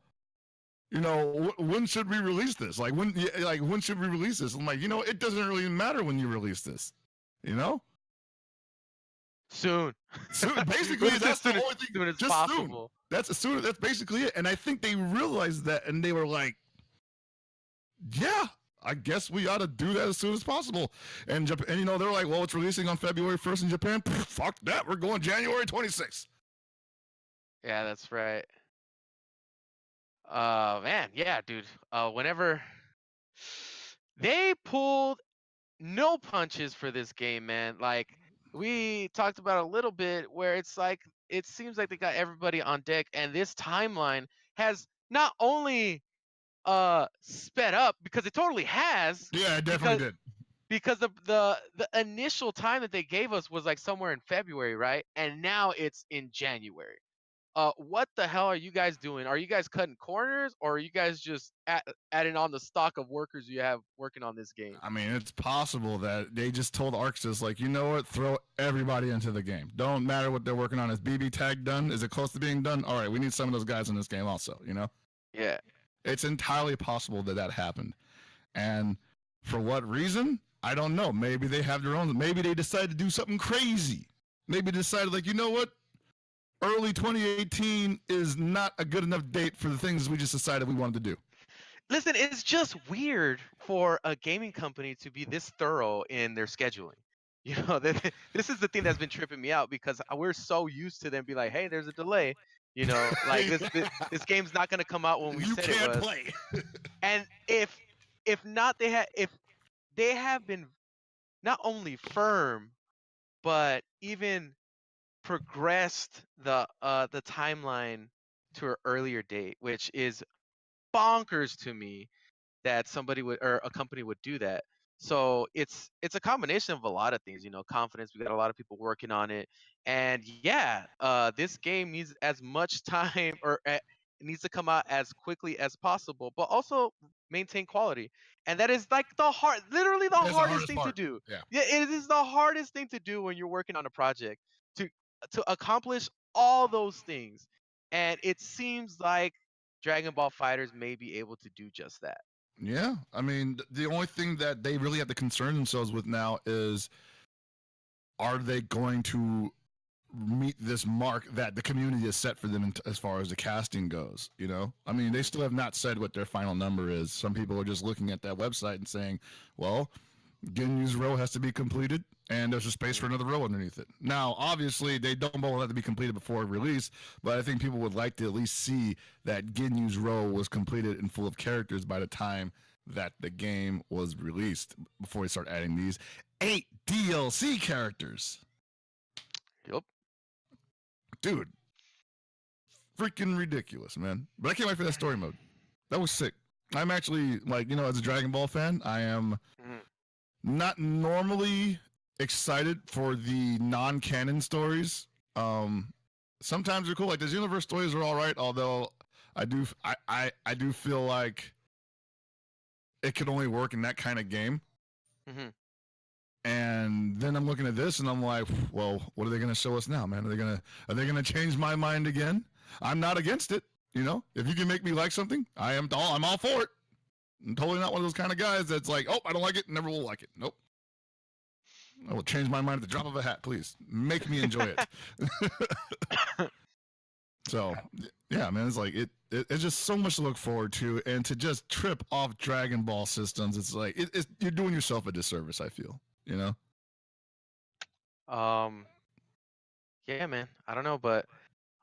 Speaker 3: you know, when should we release this? Like when should we release this? I'm like, you know, it doesn't really matter when you release this, you know.
Speaker 1: Soon.
Speaker 3: Basically, that's the only thing.
Speaker 1: Soon as possible.
Speaker 3: Soon. That's basically it. And I think they realized that, and they were like, yeah. I guess we ought to do that as soon as possible. And you know, they're like, well, it's releasing on February 1st in Japan. Fuck that. We're going January 26th.
Speaker 1: Yeah, that's right. Man, yeah, dude. Whenever they pulled no punches for this game, man. Like we talked about a little bit where it's like it seems like they got everybody on deck, and this timeline has not only sped up because it totally has.
Speaker 3: Yeah, it definitely did.
Speaker 1: Because the initial time that they gave us was like somewhere in February, right? And now it's in January. What the hell are you guys doing? Are you guys cutting corners, or are you guys just adding on the stock of workers you have working on this game?
Speaker 3: I mean, it's possible that they just told Arxis, like, you know what, throw everybody into the game. Don't matter what they're working on. Is BB tag done? Is it close to being done? All right, we need some of those guys in this game also, you know?
Speaker 1: Yeah.
Speaker 3: It's entirely possible that happened. And for what reason? I don't know. Maybe they have their own. Maybe they decided to do something crazy. Maybe they decided, like, you know what? Early 2018 is not a good enough date for the things we just decided we wanted to do.
Speaker 1: Listen, it's just weird for a gaming company to be this thorough in their scheduling. You know, this is the thing that's been tripping me out because we're so used to them be like, hey, there's a delay. You know, like this game's not gonna come out when we said it was.
Speaker 3: Play.
Speaker 1: And if they have been not only firm, but even progressed the timeline to an earlier date, which is bonkers to me that somebody would or a company would do that. So it's a combination of a lot of things, you know, confidence. We got a lot of people working on it, and yeah, this game needs as much time, or it needs to come out as quickly as possible, but also maintain quality. And that is like literally the hardest thing to do.
Speaker 3: Yeah,
Speaker 1: it is the hardest thing to do when you're working on a project to accomplish all those things. And it seems like Dragon Ball FighterZ may be able to do just that.
Speaker 3: Yeah, I mean, the only thing that they really have to concern themselves with now is are they going to meet this mark that the community has set for them as far as the casting goes? You know, I mean, they still have not said what their final number is. Some people are just looking at that website and saying, well, Ginyu's row has to be completed, and there's a space for another row underneath it. Now, obviously, they don't both have to be completed before release, but I think people would like to at least see that Ginyu's row was completed and full of characters by the time that the game was released, before we start adding these 8 DLC characters.
Speaker 1: Yep.
Speaker 3: Dude, freaking ridiculous, man. But I can't wait for that story mode. That was sick. I'm actually, like, you know, as a Dragon Ball fan, I am not normally excited for the non-canon stories. Sometimes they're cool. Like, the universe stories are all right, although I do feel like it could only work in that kind of game.
Speaker 1: Mm-hmm.
Speaker 3: And then I'm looking at this and I'm like, well, what are they going to show us now, man? Are they gonna change my mind again? I'm not against it. You know, if you can make me like something, I'm all for it. I'm totally not one of those kind of guys that's like, oh, I don't like it, never will like it. Nope. I will change my mind at the drop of a hat, please. Make me enjoy it. So, yeah, man, it's like it's just so much to look forward to, and to just trip off Dragon Ball systems, it's like you're doing yourself a disservice, I feel. You know?
Speaker 1: Yeah, man. I don't know, but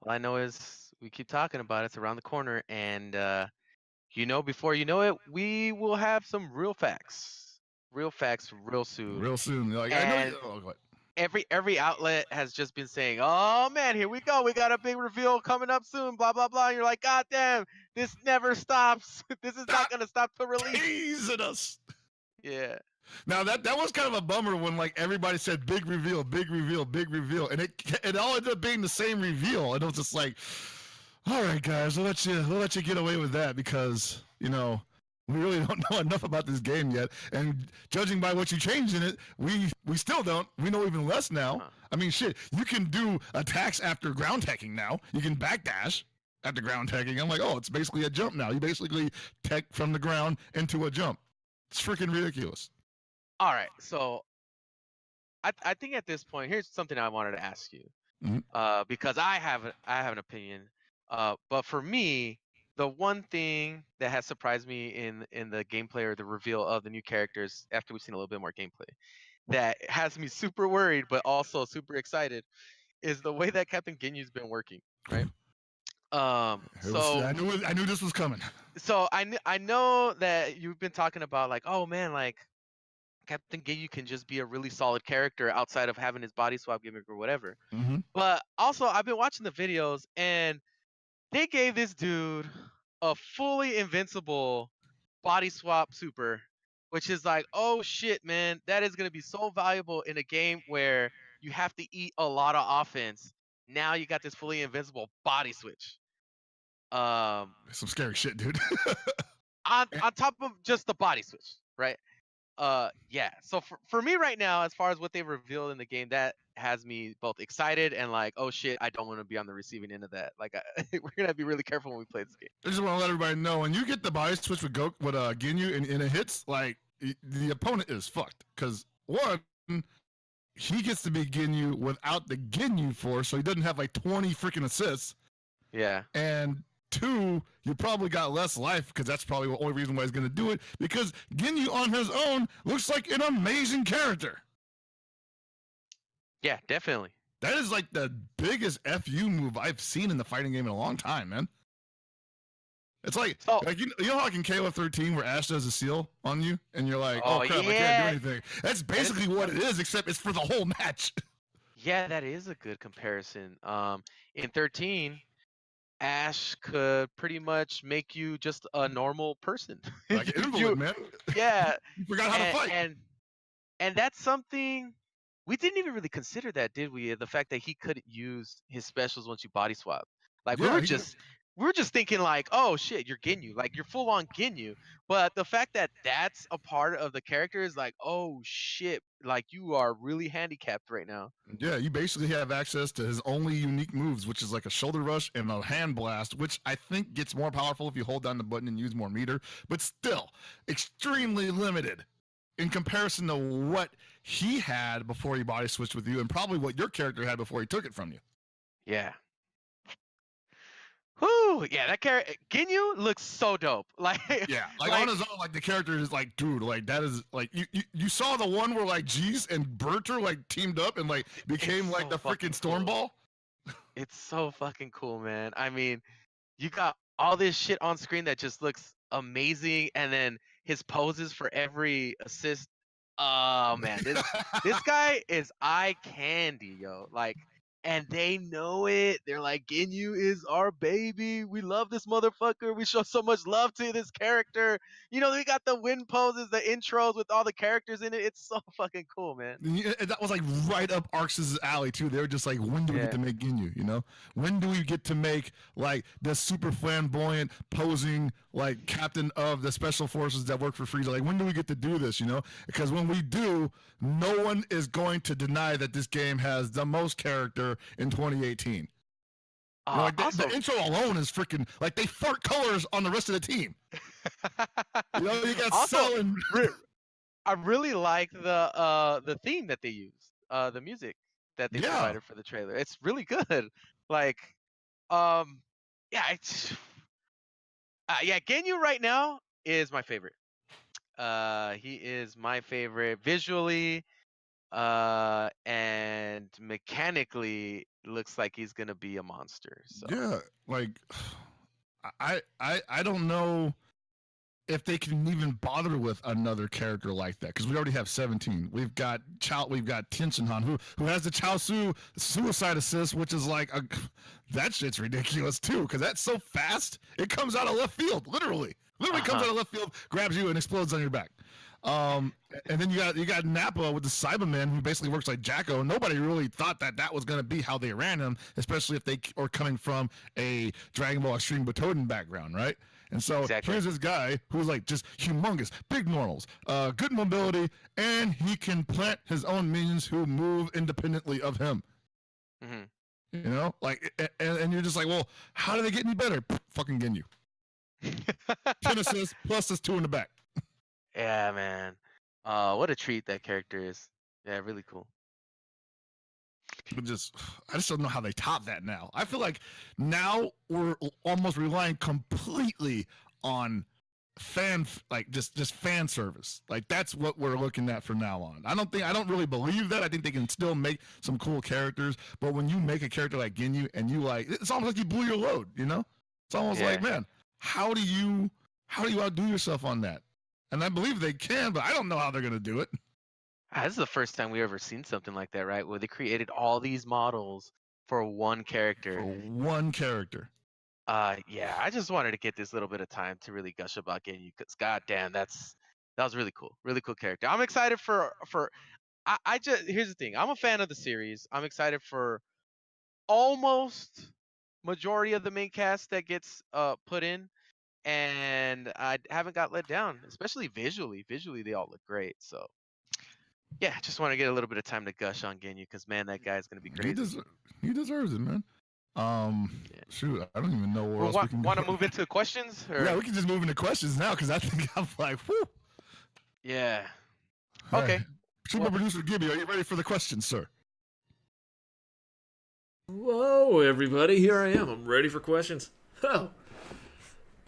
Speaker 1: all I know is we keep talking about it. It's around the corner, and you know, before you know it, we will have some real facts real soon.
Speaker 3: Real soon. Like,
Speaker 1: And
Speaker 3: I know. Oh, go ahead.
Speaker 1: every outlet has just been saying, "Oh man, here we go. We got a big reveal coming up soon." Blah blah blah. And you're like, "God damn, this never stops. This is not gonna stop till release."
Speaker 3: Teasing us.
Speaker 1: Yeah.
Speaker 3: Now that was kind of a bummer when, like, everybody said big reveal, big reveal, big reveal, and it all ended up being the same reveal, and it was just like, all right, guys, we'll let you get away with that, because, you know, we really don't know enough about this game yet, and judging by what you changed in it, we still don't. We know even less now.
Speaker 1: Huh.
Speaker 3: I mean, shit, you can do attacks after ground teching now. You can backdash after ground teching. I'm like, oh, it's basically a jump now. You basically tech from the ground into a jump. It's freaking ridiculous.
Speaker 1: All right. So I think at this point, here's something I wanted to ask you, because I have an opinion. But for me, the one thing that has surprised me in the gameplay or the reveal of the new characters after we've seen a little bit more gameplay, that has me super worried but also super excited, is the way that Captain Ginyu's been working, right? So
Speaker 3: I knew this was coming.
Speaker 1: so I know that you've been talking about, like, oh man, like, Captain Ginyu can just be a really solid character outside of having his body swap gimmick or whatever.
Speaker 3: Mm-hmm.
Speaker 1: But also, I've been watching the videos, and they gave this dude a fully invincible body swap super, which is like, oh shit, man, that is gonna be so valuable in a game where you have to eat a lot of offense. Now you got this fully invincible body switch.
Speaker 3: Some scary shit, dude.
Speaker 1: on top of just the body switch, right? Yeah. So for me right now, as far as what they've revealed in the game, that has me both excited and like, oh shit, I don't want to be on the receiving end of that. Like, we're gonna be really careful when we play this game.
Speaker 3: I just want to let everybody know, when you get the body switch with Ginyu and it hits, like, the opponent is fucked, because one, he gets to be Ginyu without the Ginyu force, so he doesn't have like 20 freaking assists.
Speaker 1: Yeah.
Speaker 3: And two, you probably got less life, because that's probably the only reason why he's going to do it, because Ginyu on his own looks like an amazing character.
Speaker 1: Yeah, definitely.
Speaker 3: That is like the biggest FU move I've seen in the fighting game in a long time, man. It's like, you know how like in KOF 13 where Ash does a seal on you, and you're like, oh crap, yeah, I can't do anything. That's basically what it is, except it's for the whole match.
Speaker 1: Yeah, that is a good comparison. In 13, Ash could pretty much make you just a normal person.
Speaker 3: Like an invalid, man.
Speaker 1: Yeah.
Speaker 3: You forgot how to fight.
Speaker 1: And that's something we didn't even really consider, that, did we? The fact that he couldn't use his specials once you body swap. Like, we were just thinking like, oh shit, you're Ginyu, like you're full on Ginyu. But the fact that that's a part of the character is like, oh shit, like you are really handicapped right now.
Speaker 3: Yeah, you basically have access to his only unique moves, which is like a shoulder rush and a hand blast, which I think gets more powerful if you hold down the button and use more meter, but still extremely limited in comparison to what he had before he body switched with you, and probably what your character had before he took it from you.
Speaker 1: Yeah. Whoo! Yeah, that character Ginyu looks so dope. Like
Speaker 3: yeah, like on his own, like the character is like, dude, like that is like you saw the one where like Jeez and Berter like teamed up and like became like the freaking Stormball.
Speaker 1: It's so fucking cool, man. I mean, you got all this shit on screen that just looks amazing, and then his poses for every assist. Oh man, this guy is eye candy, yo. Like, and they know it. They're like, Ginyu is our baby. We love this motherfucker. We show so much love to this character. You know, we got the win poses, the intros with all the characters in it. It's so fucking cool, man.
Speaker 3: And that was like right up Arx's alley too. They were just like, when do we get to make Ginyu? You know, when do we get to make like the super flamboyant posing like captain of the special forces that work for Frieza? Like, when do we get to do this? You know, because when we do, no one is going to deny that this game has the most character in 2018. You know, like the intro alone is freaking like they fart colors on the rest of the team. You know, you got selling.
Speaker 1: I really like the theme that they use, the music that they provided for the trailer. It's really good. Like, yeah, Ginyu right now is my favorite. He is my favorite visually, and mechanically looks like he's gonna be a monster. So
Speaker 3: yeah, like I don't know if they can even bother with another character like that, because we already have 17. We've got Tenshinhan who has the Chaozu suicide assist, which is like that shit's ridiculous too, because that's so fast. It comes out of left field, literally comes out of left field, grabs you and explodes on your back. And then you got Nappa with the Cyberman, who basically works like Jacko. Nobody really thought that was going to be how they ran him, especially if they are coming from a Dragon Ball Extreme Butoden background, right? And so here's this guy who's like just humongous, big normals, good mobility, and he can plant his own minions who move independently of him.
Speaker 1: Mm-hmm.
Speaker 3: You know, like, and you're just like, well, how do they get any better? Fucking Ginyu. 10 assists plus this 2 in the back.
Speaker 1: Yeah, man. What a treat that character is. Yeah, really cool.
Speaker 3: I just don't know how they top that now. I feel like now we're almost relying completely on just fan service. Like, that's what we're looking at from now on. I don't really believe that. I think they can still make some cool characters, but when you make a character like Ginyu and you like, it's almost like you blew your load, you know? It's almost like, man, how do you outdo yourself on that? And I believe they can, but I don't know how they're going to do it.
Speaker 1: This is the first time we ever seen something like that, right? Where they created all these models for one character. Yeah, I just wanted to get this little bit of time to really gush about Ginyu, because goddamn, that was really cool. Really cool character. I'm excited for here's the thing. I'm a fan of the series. I'm excited for almost majority of the main cast that gets put in. And I haven't got let down, especially visually. Visually, they all look great. So, yeah, just want to get a little bit of time to gush on Ginyu, because man, that guy's gonna be crazy.
Speaker 3: He deserves it, man. Shoot, I don't even know where else we can.
Speaker 1: Want to move into questions? Or?
Speaker 3: Yeah, we can just move into questions now, because I think I'm like, whoo.
Speaker 1: Yeah. Okay.
Speaker 3: Right. Super producer Gibby, are you ready for the questions, sir?
Speaker 4: Whoa, everybody! Here I am. I'm ready for questions. Oh.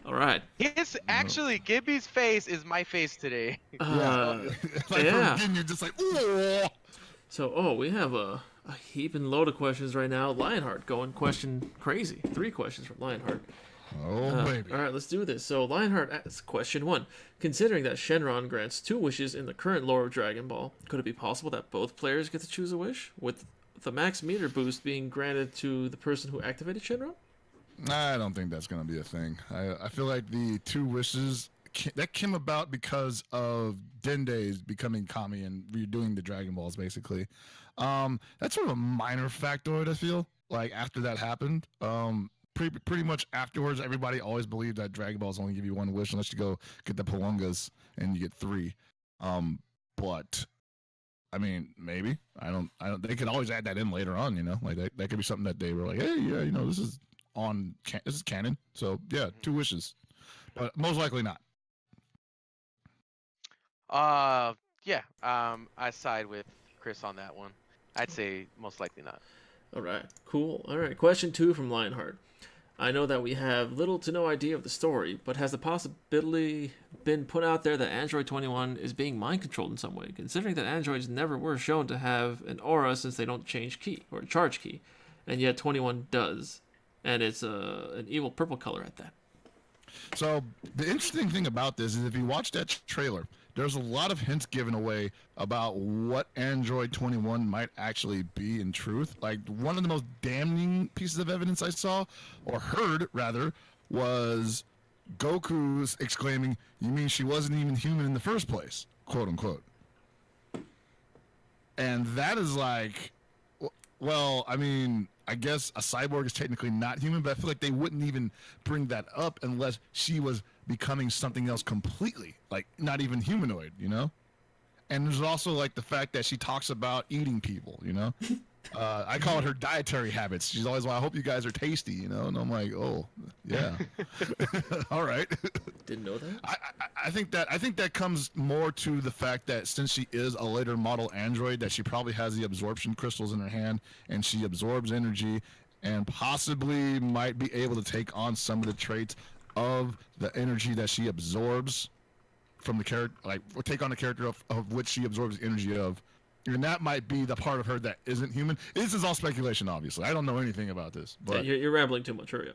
Speaker 4: All right.
Speaker 1: It's actually Gibby's face is my face today.
Speaker 3: You're just like, ooh.
Speaker 4: So, we have a heaping load of questions right now. Lionheart going question crazy. 3 questions from Lionheart.
Speaker 3: Oh, baby.
Speaker 4: All right, let's do this. So, Lionheart asks question 1. Considering that Shenron grants 2 wishes in the current lore of Dragon Ball, could it be possible that both players get to choose a wish, with the max meter boost being granted to the person who activated Shenron?
Speaker 3: I don't think that's going to be a thing. I feel like the 2 wishes that came about because of Dende's becoming Kami and redoing the Dragon Balls, basically. That's sort of a minor factoid, I feel, like, after that happened. Pretty much afterwards, everybody always believed that Dragon Balls only give you 1 wish unless you go get the Palungas and you get 3. But I mean, maybe. I don't. They could always add that in later on, you know? Like, that could be something that they were like, hey, yeah, you know, this is canon, so yeah, 2 wishes, but most likely not.
Speaker 1: Yeah, I side with Chris on that one. I'd say most likely not.
Speaker 4: All right, cool. All right, question 2 from Lionheart. I know that we have little to no idea of the story, but has the possibility been put out there that Android 21 is being mind controlled in some way, considering that androids never were shown to have an aura since they don't change key or charge key, and yet 21 does, and it's an evil purple color at that.
Speaker 3: So the interesting thing about this is if you watch that trailer, there's a lot of hints given away about what Android 21 might actually be in truth. Like one of the most damning pieces of evidence I saw, or heard rather, was Goku's exclaiming, "You mean she wasn't even human in the first place?" quote unquote. And that is like, well, I mean, I guess a cyborg is technically not human, but I feel like they wouldn't even bring that up unless she was becoming something else completely, like not even humanoid, you know? And there's also like the fact that she talks about eating people, you know? I call it her dietary habits. She's always like, "I hope you guys are tasty," you know? And I'm like, oh, yeah. All right.
Speaker 4: Didn't know that.
Speaker 3: I think that comes more to the fact that since she is a later model android, that she probably has the absorption crystals in her hand, and she absorbs energy, and possibly might be able to take on some of the traits of the energy that she absorbs from the character, like take on the character of which she absorbs energy of. And that might be the part of her that isn't human. This is all speculation, obviously. I don't know anything about this. But
Speaker 4: Yeah, you're rambling too much. Hurry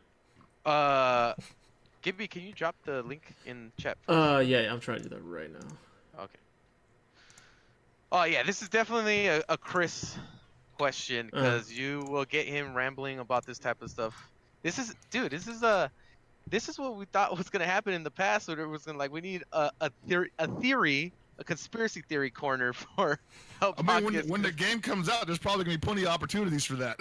Speaker 4: up.
Speaker 1: Gibby, can you drop the link in chat?
Speaker 4: Yeah, I'm trying to do that right now.
Speaker 1: Okay. Oh yeah, this is definitely a Chris question because you will get him rambling about this type of stuff. This is what we thought was gonna happen in the past. Where it was gonna we need a theory. A conspiracy theory corner for
Speaker 3: I mean, when the game comes out, there's probably going to be plenty of opportunities for that.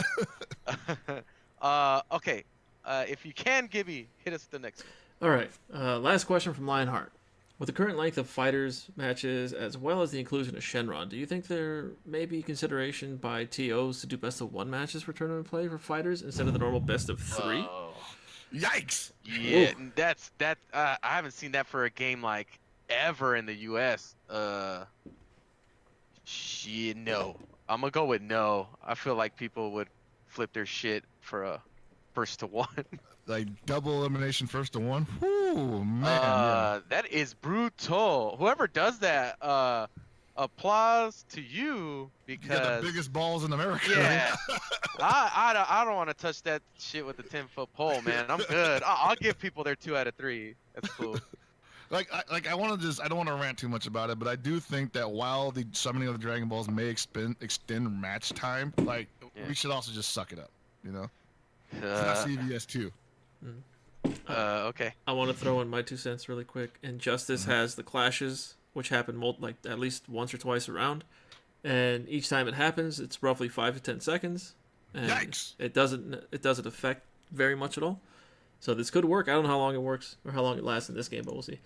Speaker 1: Okay. If you can, Gibby, hit us with the next one.
Speaker 4: All right. Last question from Lionheart. With the current length of FighterZ matches, as well as the inclusion of Shenron, do you think there may be consideration by TOs to do best of 1 matches for tournament play for FighterZ instead of the normal best of 3?
Speaker 1: Whoa.
Speaker 3: Yikes!
Speaker 1: Yeah, that's I haven't seen that for a game ever in the US. Shit, no. I'm gonna go with no. I feel like people would flip their shit for a 1st to 1.
Speaker 3: Like double elimination 1st to 1. Whoo, man. Yeah.
Speaker 1: That is brutal. Whoever does that, applause to you because
Speaker 3: you got the biggest balls in America.
Speaker 1: Yeah. I don't want to touch that shit with the 10-foot pole, man. I'm good. I'll give people their 2 out of 3. That's cool.
Speaker 3: I don't want to rant too much about it, but I do think that while the summoning of the Dragon Balls may extend match time, we should also just suck it up, you know? It's not CVS too.
Speaker 1: Okay.
Speaker 4: I want to throw in my 2 cents really quick. Injustice has the clashes, which happen at least once or twice around, and each time it happens, it's roughly 5 to 10 seconds. And
Speaker 3: Yikes!
Speaker 4: It doesn't affect very much at all. So this could work. I don't know how long it works or how long it lasts in this game, but we'll see.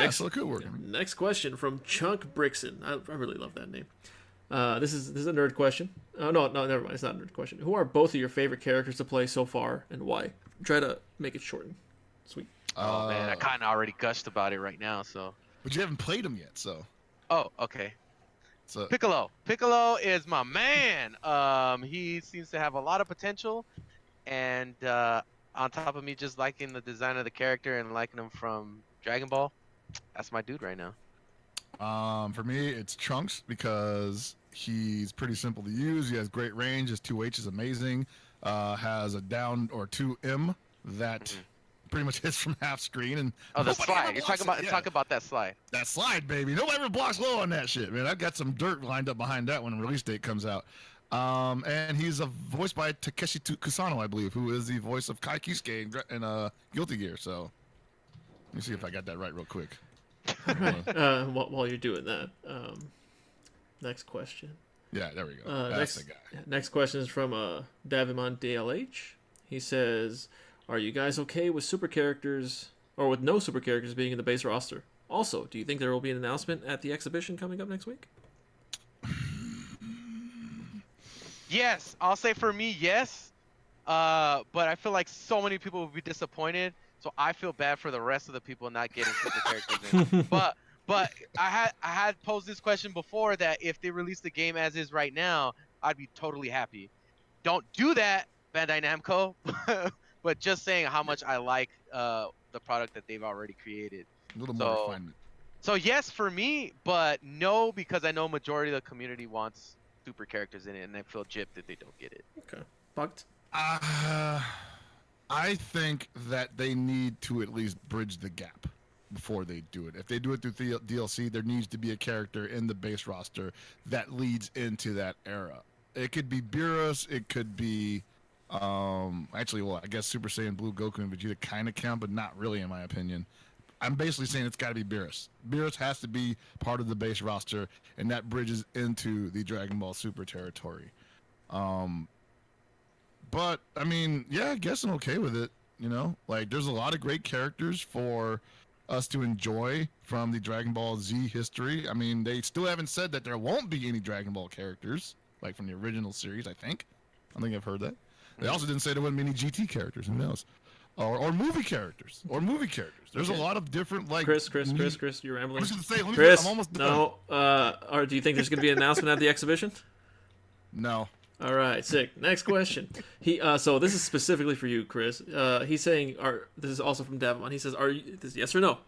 Speaker 3: So it could work.
Speaker 4: Next question from Chunk Brixon. I really love that name. This is a nerd question. No, never mind. It's not a nerd question. Who are both of your favorite characters to play so far, and why? Try to make it short and sweet.
Speaker 1: Oh man, I kind of already gushed about it right now. So.
Speaker 3: But you haven't played them yet, so.
Speaker 1: Oh, okay.
Speaker 3: So.
Speaker 1: Piccolo. Piccolo is my man. He seems to have a lot of potential, and on top of me just liking the design of the character and liking him from Dragon Ball, that's my dude right now.
Speaker 3: For me, it's Trunks because he's pretty simple to use. He has great range. His 2H is amazing. Has a down or 2M that pretty much hits from half screen. And
Speaker 1: the slide. You're talking about that slide.
Speaker 3: That slide, baby. Nobody ever blocks low on that shit, man. I've got some dirt lined up behind that when release date comes out. And he's voiced by Takeshi Kusano, I believe, who is the voice of Kai Kisuke in Guilty Gear. So let me see if I got that right real quick.
Speaker 4: While you're doing that, next question.
Speaker 3: Yeah, there we go. That's the guy.
Speaker 4: Next question is from Davimon DLH. He says, "Are you guys okay with super characters or with no super characters being in the base roster? Also, do you think there will be an announcement at the exhibition coming up next week?"
Speaker 1: Yes, I'll say for me, yes. But I feel like so many people will be disappointed. So I feel bad for the rest of the people not getting super characters in. But I had posed this question before that if they release the game as is right now, I'd be totally happy. Don't do that, Bandai Namco. But just saying how much I like the product that they've already created.
Speaker 3: A little more refinement.
Speaker 1: So yes for me, but no because I know majority of the community wants super characters in it, and I feel gypped if they don't get it.
Speaker 4: Okay, Bucked.
Speaker 3: I think that they need to at least bridge the gap before they do it. If they do it through DLC, there needs to be a character in the base roster that leads into that era. It could be Beerus, it could be actually, well, I guess Super Saiyan Blue Goku and Vegeta kind of count, but not really in my opinion. I'm basically saying it's got to be Beerus. Beerus has to be part of the base roster, and that bridges into the Dragon Ball Super territory. But I mean, yeah, I guess I'm okay with it. You know, like there's a lot of great characters for us to enjoy from the Dragon Ball Z history. I mean, they still haven't said that there won't be any Dragon Ball characters like from the original series. I think I've heard that. They also didn't say there wouldn't be any GT characters. Who knows? Or movie characters. There's a lot of different like.
Speaker 4: Chris, you're rambling.
Speaker 3: I was gonna say,
Speaker 4: Chris,
Speaker 3: I'm almost done.
Speaker 4: no. Or do you think there's gonna be an announcement at the exhibition?
Speaker 3: No.
Speaker 4: All right, sick. Next question. So this is specifically for you, Chris. He's saying, this is also from Devon. He says, this yes or no?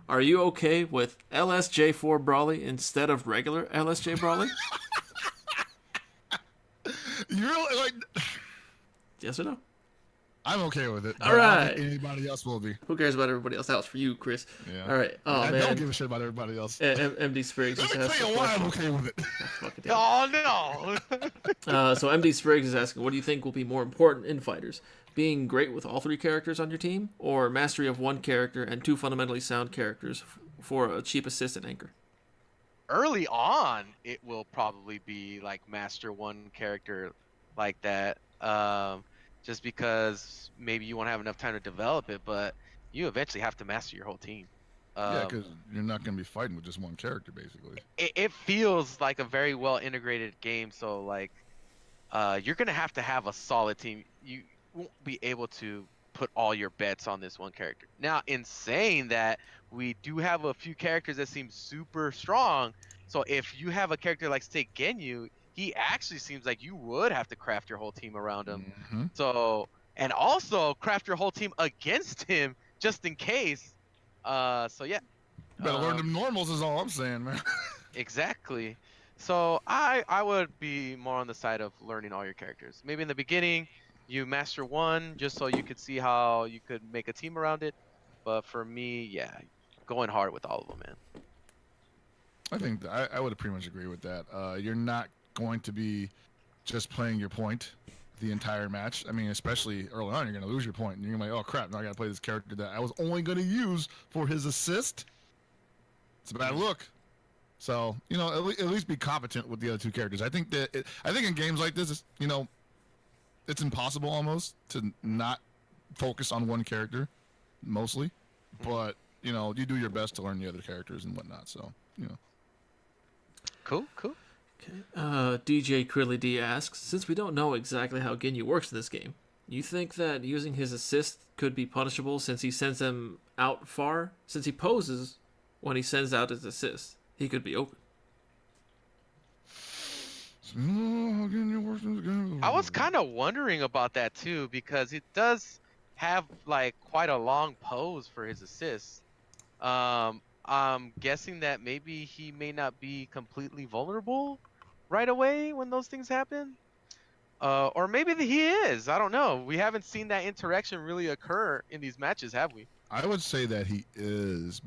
Speaker 4: Are you okay with LSJ4 Brawly instead of regular LSJ Brawly?
Speaker 3: You're like.
Speaker 4: Yes or no?
Speaker 3: I'm okay with it.
Speaker 4: All right.
Speaker 3: I don't think anybody else will be.
Speaker 4: Who cares about everybody else? That was for you, Chris.
Speaker 3: Yeah.
Speaker 4: All right. Oh,
Speaker 3: I
Speaker 4: man.
Speaker 3: don't give a shit about everybody else.
Speaker 4: MD Spriggs.
Speaker 3: Let me tell you why I'm okay with it.
Speaker 1: Oh no!
Speaker 4: So MD Spriggs is asking, what do you think will be more important in fighters? Being great with all three characters on your team, or mastery of one character and two fundamentally sound characters for a cheap assist and anchor?
Speaker 1: Early on, it will probably be like master one character like that. Just because maybe you won't have enough time to develop it, but you eventually have to master your whole team.
Speaker 3: Yeah, because you're not going to be fighting with just one character, basically.
Speaker 1: It feels like a very well integrated game, so like you're going to have a solid team. You won't be able to put all your bets on this one character. Now, in saying that, we do have a few characters that seem super strong, so if you have a character like say Genyu, he actually seems like you would have to craft your whole team around him.
Speaker 3: Mm-hmm.
Speaker 1: So, and also craft your whole team against him just in case. So yeah.
Speaker 3: Better learn them normals is all I'm saying, man.
Speaker 1: Exactly. So I would be more on the side of learning all your characters. Maybe in the beginning, you master one just so you could see how you could make a team around it. But for me, yeah, going hard with all of them, man.
Speaker 3: I think I would pretty much agree with that. You're not going to be just playing your point the entire match. I mean, especially early on, you're going to lose your point. And you're going to be like, oh crap, now I got to play this character that I was only going to use for his assist. It's a bad look. So, you know, at least be competent with the other two characters. I think that I think in games like this, you know, it's impossible almost to not focus on one character, mostly. But, you know, you do your best to learn the other characters and whatnot. So, you know.
Speaker 1: Cool.
Speaker 4: Okay. DJ Krilly D asks, since we don't know exactly how Ginyu works in this game, you think that using his assist could be punishable since he sends them out far? Since he poses when he sends out his assist, he could be open.
Speaker 1: I was kind of wondering about that too, because it does have like quite a long pose for his assists. I'm guessing that maybe he may not be completely vulnerable right away when those things happen. Or maybe he is. I don't know. We haven't seen that interaction really occur in these matches, have we?
Speaker 3: I would say that he is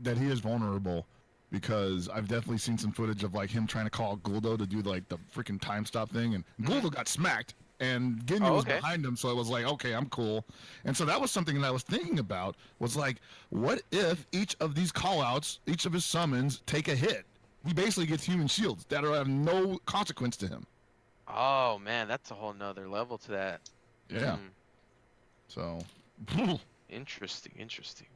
Speaker 3: that he is vulnerable because I've definitely seen some footage of like him trying to call Guldo to do like the freaking time stop thing, and Guldo got smacked. And Ginyu was behind him, so it was like, okay, I'm cool. And so that was something that I was thinking about, was like, what if each of these callouts, each of his summons, take a hit? He basically gets human shields that have no consequence to him.
Speaker 1: Oh, man, that's a whole nother level to that.
Speaker 3: Yeah. So...
Speaker 1: Interesting.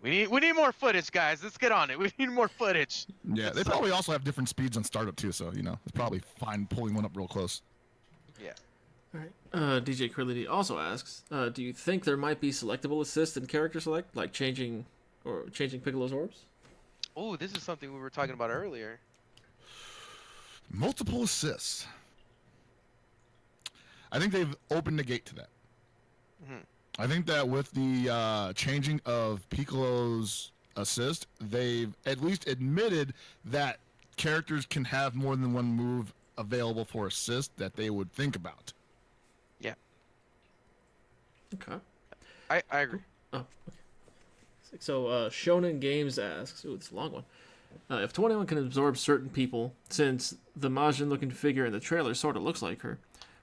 Speaker 1: We need more footage, guys. Let's get on it. We need more footage.
Speaker 3: Yeah, they probably also have different speeds on startup, too, so, you know, it's probably fine pulling one up real close.
Speaker 1: Yeah.
Speaker 4: All right. DJ Krilly also asks, do you think there might be selectable assists in character select, like changing Piccolo's orbs?
Speaker 1: Oh, this is something we were talking about earlier.
Speaker 3: Multiple assists. I think they've opened the gate to that.
Speaker 1: Mm-hmm.
Speaker 3: I think that with the changing of Piccolo's assist, they've at least admitted that characters can have more than one move available for assist that they would think about.
Speaker 1: Yeah.
Speaker 4: Okay.
Speaker 1: I agree.
Speaker 4: Oh, okay. So Shonen Games asks, ooh, it's a long one. If 21 can absorb certain people, since the Majin-looking figure in the trailer sort of looks like her,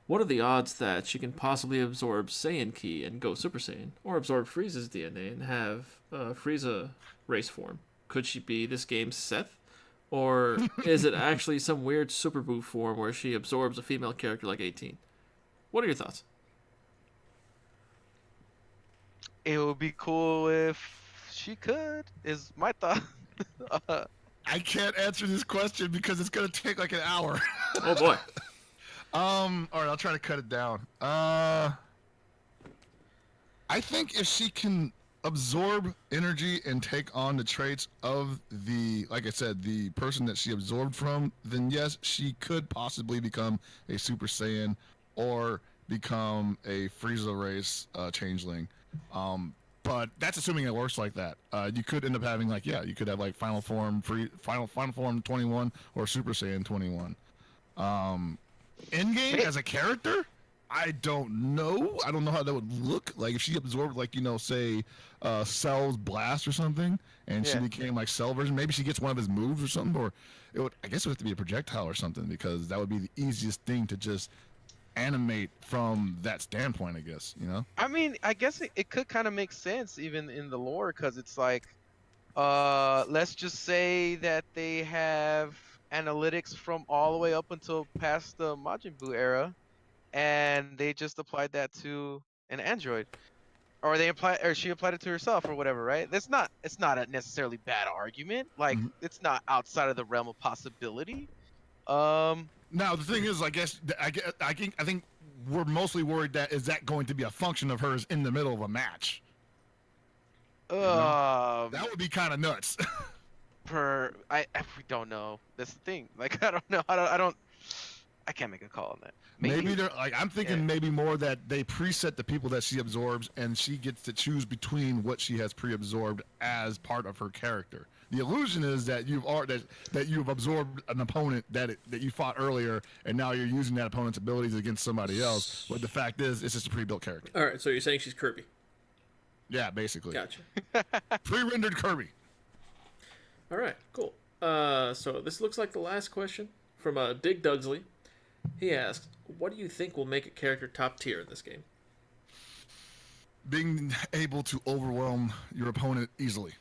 Speaker 4: what are the odds that she can possibly absorb Saiyan Ki and go Super Saiyan, or absorb Frieza's DNA and have Frieza race form? Could she be this game's Seth? Or is it actually some weird Super Buu form where she absorbs a female character like 18? What are your thoughts?
Speaker 1: It would be cool if she could, is my thought.
Speaker 3: I can't answer this question because it's gonna take like an hour.
Speaker 4: Oh boy.
Speaker 3: All right, I'll try to cut it down. I think if she can absorb energy and take on the traits of the, like I said, the person that she absorbed from, then yes, she could possibly become a Super Saiyan or become a Frieza race changeling. But that's assuming it works like that. You could end up having like, yeah, you could have like Final Form 21 or Super Saiyan 21. In-game as a character, I don't know. I don't know how that would look. Like if she absorbed, like, you know, say Cell's blast or something, and she became like Cell version. Maybe she gets one of his moves or something, or it would. I guess it would have to be a projectile or something, because that would be the easiest thing to just animate from that standpoint. I guess, you know.
Speaker 1: I mean, I guess it could kind of make sense even in the lore, because it's like, let's just say that they have analytics from all the way up until past the Majin Buu era, and they just applied that to an android, or she applied it to herself or whatever, right? It's not a necessarily bad argument. Like it's not outside of the realm of possibility.
Speaker 3: Now the thing is, I think we're mostly worried that is that going to be a function of hers in the middle of a match. That would be kind of nuts.
Speaker 1: We don't know. That's the thing. Like I don't know. I can't make a call on that.
Speaker 3: Maybe they're like, I'm thinking maybe more that they preset the people that she absorbs, and she gets to choose between what she has pre-absorbed as part of her character. The illusion is that you've absorbed an opponent that you fought earlier, and now you're using that opponent's abilities against somebody else. But the fact is, it's just a pre-built character.
Speaker 4: All right, so you're saying she's Kirby?
Speaker 3: Yeah, basically.
Speaker 4: Gotcha.
Speaker 3: Pre-rendered Kirby.
Speaker 4: All right, cool. So this looks like the last question from Dig Dugsley. He asks, what do you think will make a character top tier in this game?
Speaker 3: Being able to overwhelm your opponent easily.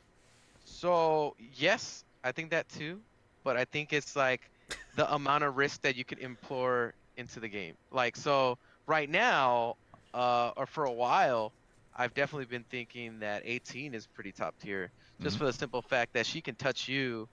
Speaker 1: So, yes, I think that too. But I think it's like the amount of risk that you can implore into the game. Like, so right now, or for a while, I've definitely been thinking that 18 is pretty top tier. Just for the simple fact that she can touch you.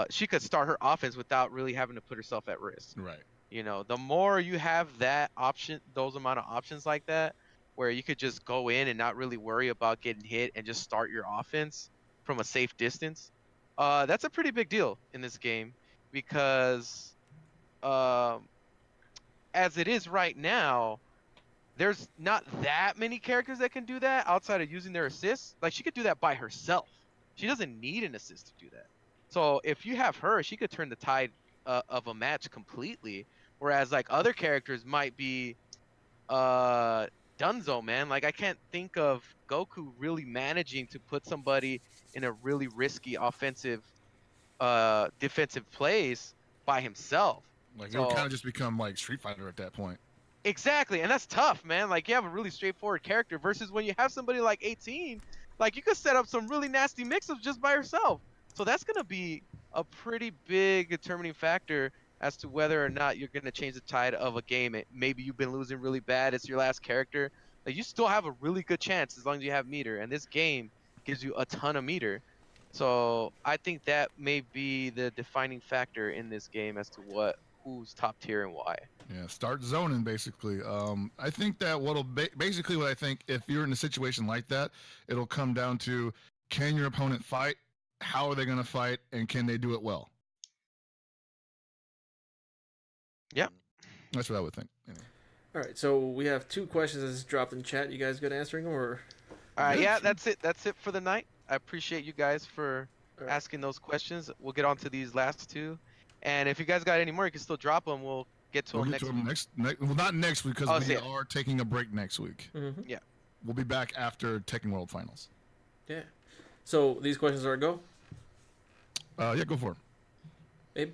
Speaker 1: She could start her offense without really having to put herself at risk.
Speaker 3: Right.
Speaker 1: You know, the more you have that option, those amount of options like that, where you could just go in and not really worry about getting hit and just start your offense from a safe distance, that's a pretty big deal in this game, because as it is right now, there's not that many characters that can do that outside of using their assists. Like, she could do that by herself. She doesn't need an assist to do that. So if you have her, she could turn the tide of a match completely. Whereas like other characters might be dunzo, man. Like I can't think of Goku really managing to put somebody in a really risky offensive, defensive plays by himself.
Speaker 3: Like it would kind of just become like Street Fighter at that point.
Speaker 1: Exactly, and that's tough, man. Like you have a really straightforward character versus when you have somebody like 18, like you could set up some really nasty mix-ups just by herself. So that's going to be a pretty big determining factor as to whether or not you're going to change the tide of a game. Maybe you've been losing really bad. It's your last character. Like, you still have a really good chance as long as you have meter. And this game gives you a ton of meter. So I think that may be the defining factor in this game as to who's top tier and why.
Speaker 3: Yeah, start zoning basically. I think that basically what I think, if you're in a situation like that, it'll come down to, can your opponent fight? how are they going to fight, and can they do it well?
Speaker 1: Yep.
Speaker 3: That's what I would think. Anyway.
Speaker 4: All right, so we have 2 questions that's dropped in chat. You guys good answering them, or?
Speaker 1: All right, yeah,
Speaker 3: sure.
Speaker 1: that's it. That's it for the night. I appreciate you guys for asking those questions. We'll get on to these last 2, and if you guys got any more, you can still drop them. We'll get to them next week.
Speaker 3: Well, not next week because we are taking a break next week.
Speaker 4: Mm-hmm.
Speaker 1: Yeah.
Speaker 3: We'll be back after Tekken World Finals.
Speaker 4: Yeah. So these questions are a go?
Speaker 3: Yeah, go for it.
Speaker 4: Abe?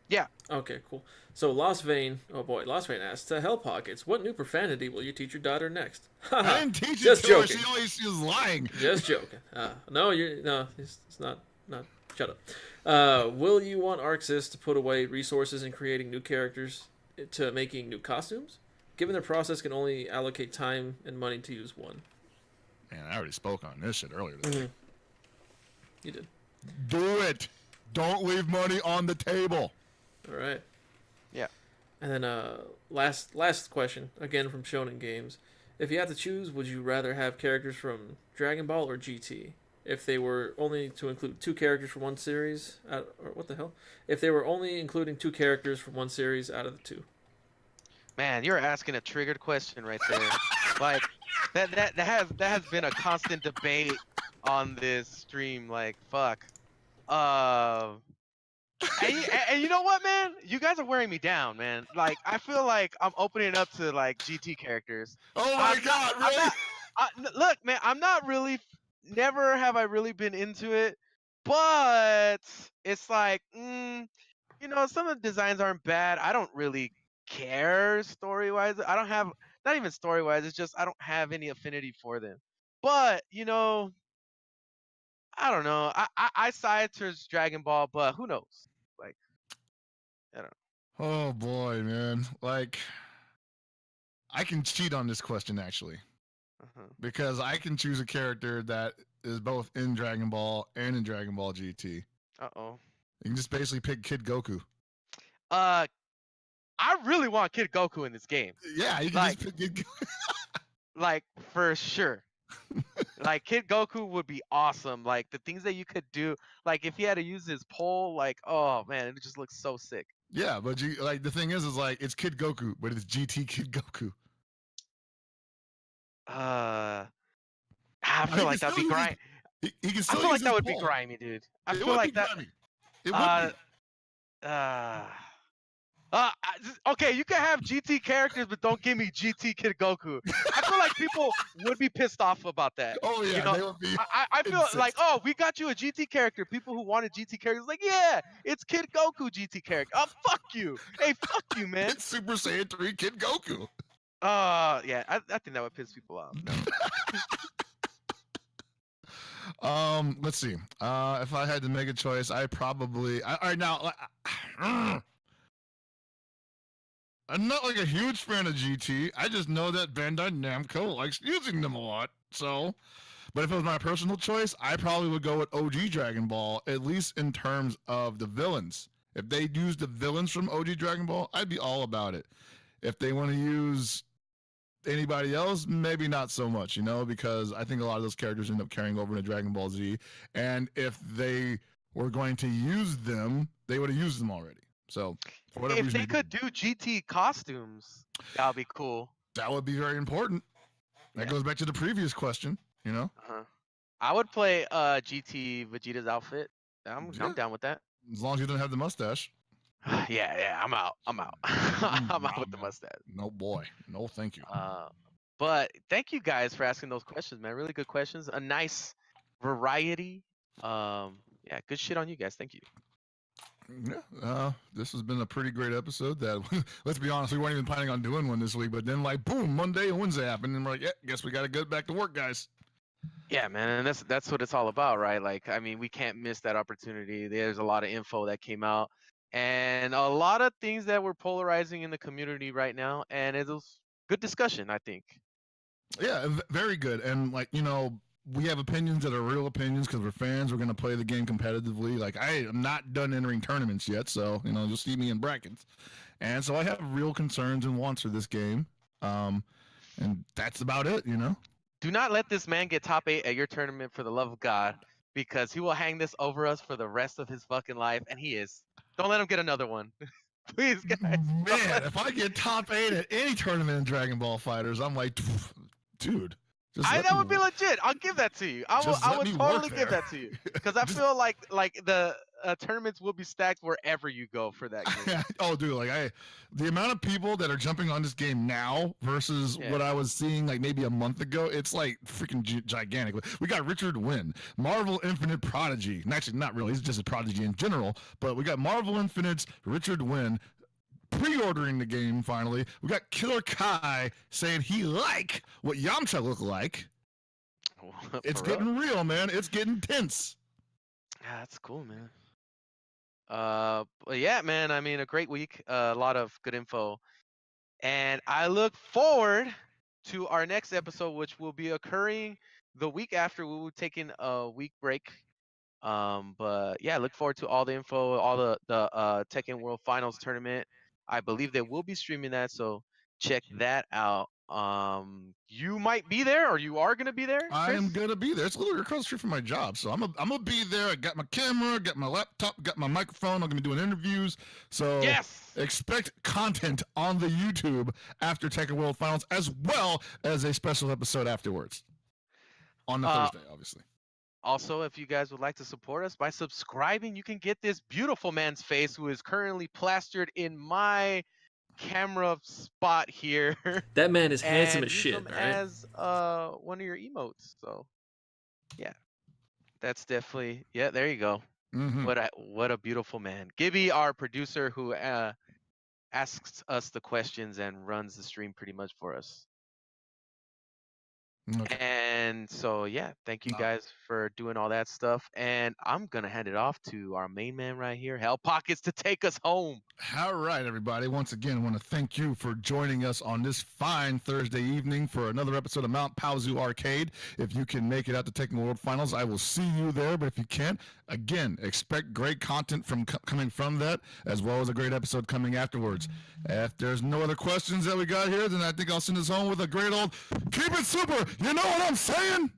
Speaker 1: Yeah.
Speaker 4: Okay, cool. So Lost Vein asks, to Hellpockets, what new profanity will you teach your daughter next?
Speaker 3: I didn't teach
Speaker 4: Just
Speaker 3: it to her.
Speaker 4: joking.
Speaker 3: She was lying.
Speaker 4: Just joking. No, it's not. Shut up. Will you want ArcSys to put away resources in creating new characters to making new costumes? Given the process can only allocate time and money to use one.
Speaker 3: Man, I already spoke on this shit earlier today.
Speaker 4: Mm-hmm. You did.
Speaker 3: Do it. Don't leave money on the table.
Speaker 4: All right.
Speaker 1: Yeah.
Speaker 4: And then last question, again from Shonen Games. If you had to choose, would you rather have characters from Dragon Ball or GT? If they were only to include 2 characters from one series, or what the hell? If they were only including 2 characters from one series out of the 2.
Speaker 1: Man, you're asking a triggered question right there. Like that has been a constant debate on this stream. Like fuck. And you know what, man? You guys are wearing me down, man. Like I feel like I'm opening up to like GT characters.
Speaker 3: Oh my God! Really?
Speaker 1: Look, man, I'm not really. Never have I really been into it, but it's like, you know, some of the designs aren't bad. I don't really care story-wise. I don't have, not even story-wise. It's just I don't have any affinity for them. But you know, I don't know. I side towards Dragon Ball, but who knows? Like, I don't know.
Speaker 3: Oh boy, man. Like, I can cheat on this question actually. Because I can choose a character that is both in Dragon Ball and in Dragon Ball GT.
Speaker 1: Uh-oh.
Speaker 3: You can just basically pick Kid Goku.
Speaker 1: I really want Kid Goku in this game.
Speaker 3: Yeah, you can just pick Kid Goku.
Speaker 1: Like, for sure. Like, Kid Goku would be awesome. Like, the things that you could do. Like, if he had to use his pole, like, oh, man, it just looks so sick.
Speaker 3: Yeah, but like the thing is like, it's Kid Goku, but it's GT Kid Goku.
Speaker 1: I feel like that'd be grimy.
Speaker 3: He can still
Speaker 1: I feel like that would be grimy, dude. I feel like that.
Speaker 3: It would
Speaker 1: be. Okay, you can have GT characters, but don't give me GT Kid Goku. I feel like people would be pissed off about that.
Speaker 3: Oh yeah,
Speaker 1: you know?
Speaker 3: they would be.
Speaker 1: I feel like, oh, we got you a GT character. People who wanted GT characters, like, yeah, it's Kid Goku GT character. Oh, fuck you. Hey, fuck you, man.
Speaker 3: It's Super Saiyan 3 Kid Goku.
Speaker 1: Yeah, I think that would piss people off.
Speaker 3: Let's see. If I had to make a choice, I probably. All right, now. I'm not like a huge fan of GT. I just know that Bandai Namco likes using them a lot. So, but if it was my personal choice, I probably would go with OG Dragon Ball, at least in terms of the villains. If they use the villains from OG Dragon Ball, I'd be all about it. If they want to use anybody else, maybe not so much, you know, because I think a lot of those characters end up carrying over into Dragon Ball Z. And if they were going to use them, they would have used them already. So, for whatever
Speaker 1: if they could do GT costumes, that would be cool.
Speaker 3: That would be very important. That goes back to the previous question, you know.
Speaker 1: I would play GT Vegeta's outfit. I'm down with that.
Speaker 3: As long as you don't have the mustache.
Speaker 1: Yeah, I'm out. I'm out with the mustache.
Speaker 3: No boy, no thank you.
Speaker 1: But thank you guys for asking those questions, man. Really good questions. A nice variety. Yeah, good shit on you guys. Thank you.
Speaker 3: Yeah, this has been a pretty great episode. That let's be honest, we weren't even planning on doing one this week, but then like boom, Monday and Wednesday happened, and we're like, yeah, guess we got to get back to work, guys.
Speaker 1: Yeah, man, and that's what it's all about, right? Like, I mean, we can't miss that opportunity. There's a lot of info that came out, and a lot of things that were polarizing in the community right now, and it was good discussion, I think.
Speaker 3: Yeah, very good, and like, you know, we have opinions that are real opinions because we're fans. We're going to play the game competitively. Like, I am not done entering tournaments yet, so, you know, you'll see me in brackets. And so I have real concerns and wants for this game. And that's about it, you know?
Speaker 1: Do not let this man get top 8 at your tournament, for the love of God, because he will hang this over us for the rest of his fucking life, and he is. Don't let him get another one. Please, guys.
Speaker 3: Man, if I get top 8 at any tournament in Dragon Ball Fighters, I'm like, dude.
Speaker 1: That would be legit. I'll give that to you. I would totally give that to you because I feel like the tournaments will be stacked wherever you go for that game.
Speaker 3: Oh, dude, the amount of people that are jumping on this game now versus what I was seeing like maybe a month ago, it's like freaking gigantic. We got Richard Wynn, Marvel Infinite Prodigy. And actually, not really. He's just a prodigy in general. But we got Marvel Infinite's Richard Wynn pre-ordering the game finally. We got Killer Kai saying he like what Yamcha look like. It's getting real, man. It's getting tense.
Speaker 1: Yeah, that's cool, man. But yeah, man. I mean, a great week. A lot of good info, and I look forward to our next episode, which will be occurring the week after. We will take in a week break. But yeah, look forward to all the info, all the Tekken World Finals tournament. I believe they will be streaming that, so check that out. You might be there, or you are gonna be there, Chris?
Speaker 3: I am gonna be there. It's literally across the street from my job, so I'm gonna be there. I got my camera, got my laptop, got my microphone. I'm gonna be doing interviews. So expect content on the YouTube after Tekken World Finals, as well as a special episode afterwards on the Thursday, obviously.
Speaker 1: Also, if you guys would like to support us by subscribing, you can get this beautiful man's face who is currently plastered in my camera spot here.
Speaker 4: That man is handsome as shit, right?
Speaker 1: As one of your emotes. So yeah. That's definitely there you go.
Speaker 3: Mm-hmm.
Speaker 1: What a beautiful man. Gibby, our producer who asks us the questions and runs the stream pretty much for us.
Speaker 3: Okay.
Speaker 1: And so thank you guys for doing all that stuff, and I'm gonna hand it off to our main man right here, Hellpockets, to take us home.
Speaker 3: All right, everybody. Once again, I want to thank you for joining us on this fine Thursday evening for another episode of Mount Paozu Arcade. If you can make it out to Tekken World Finals, I will see you there. But if you can't, again, expect great content coming from that, as well as a great episode coming afterwards. If there's no other questions that we got here, then I think I'll send us home with a great old keep it super. You know what I'm saying?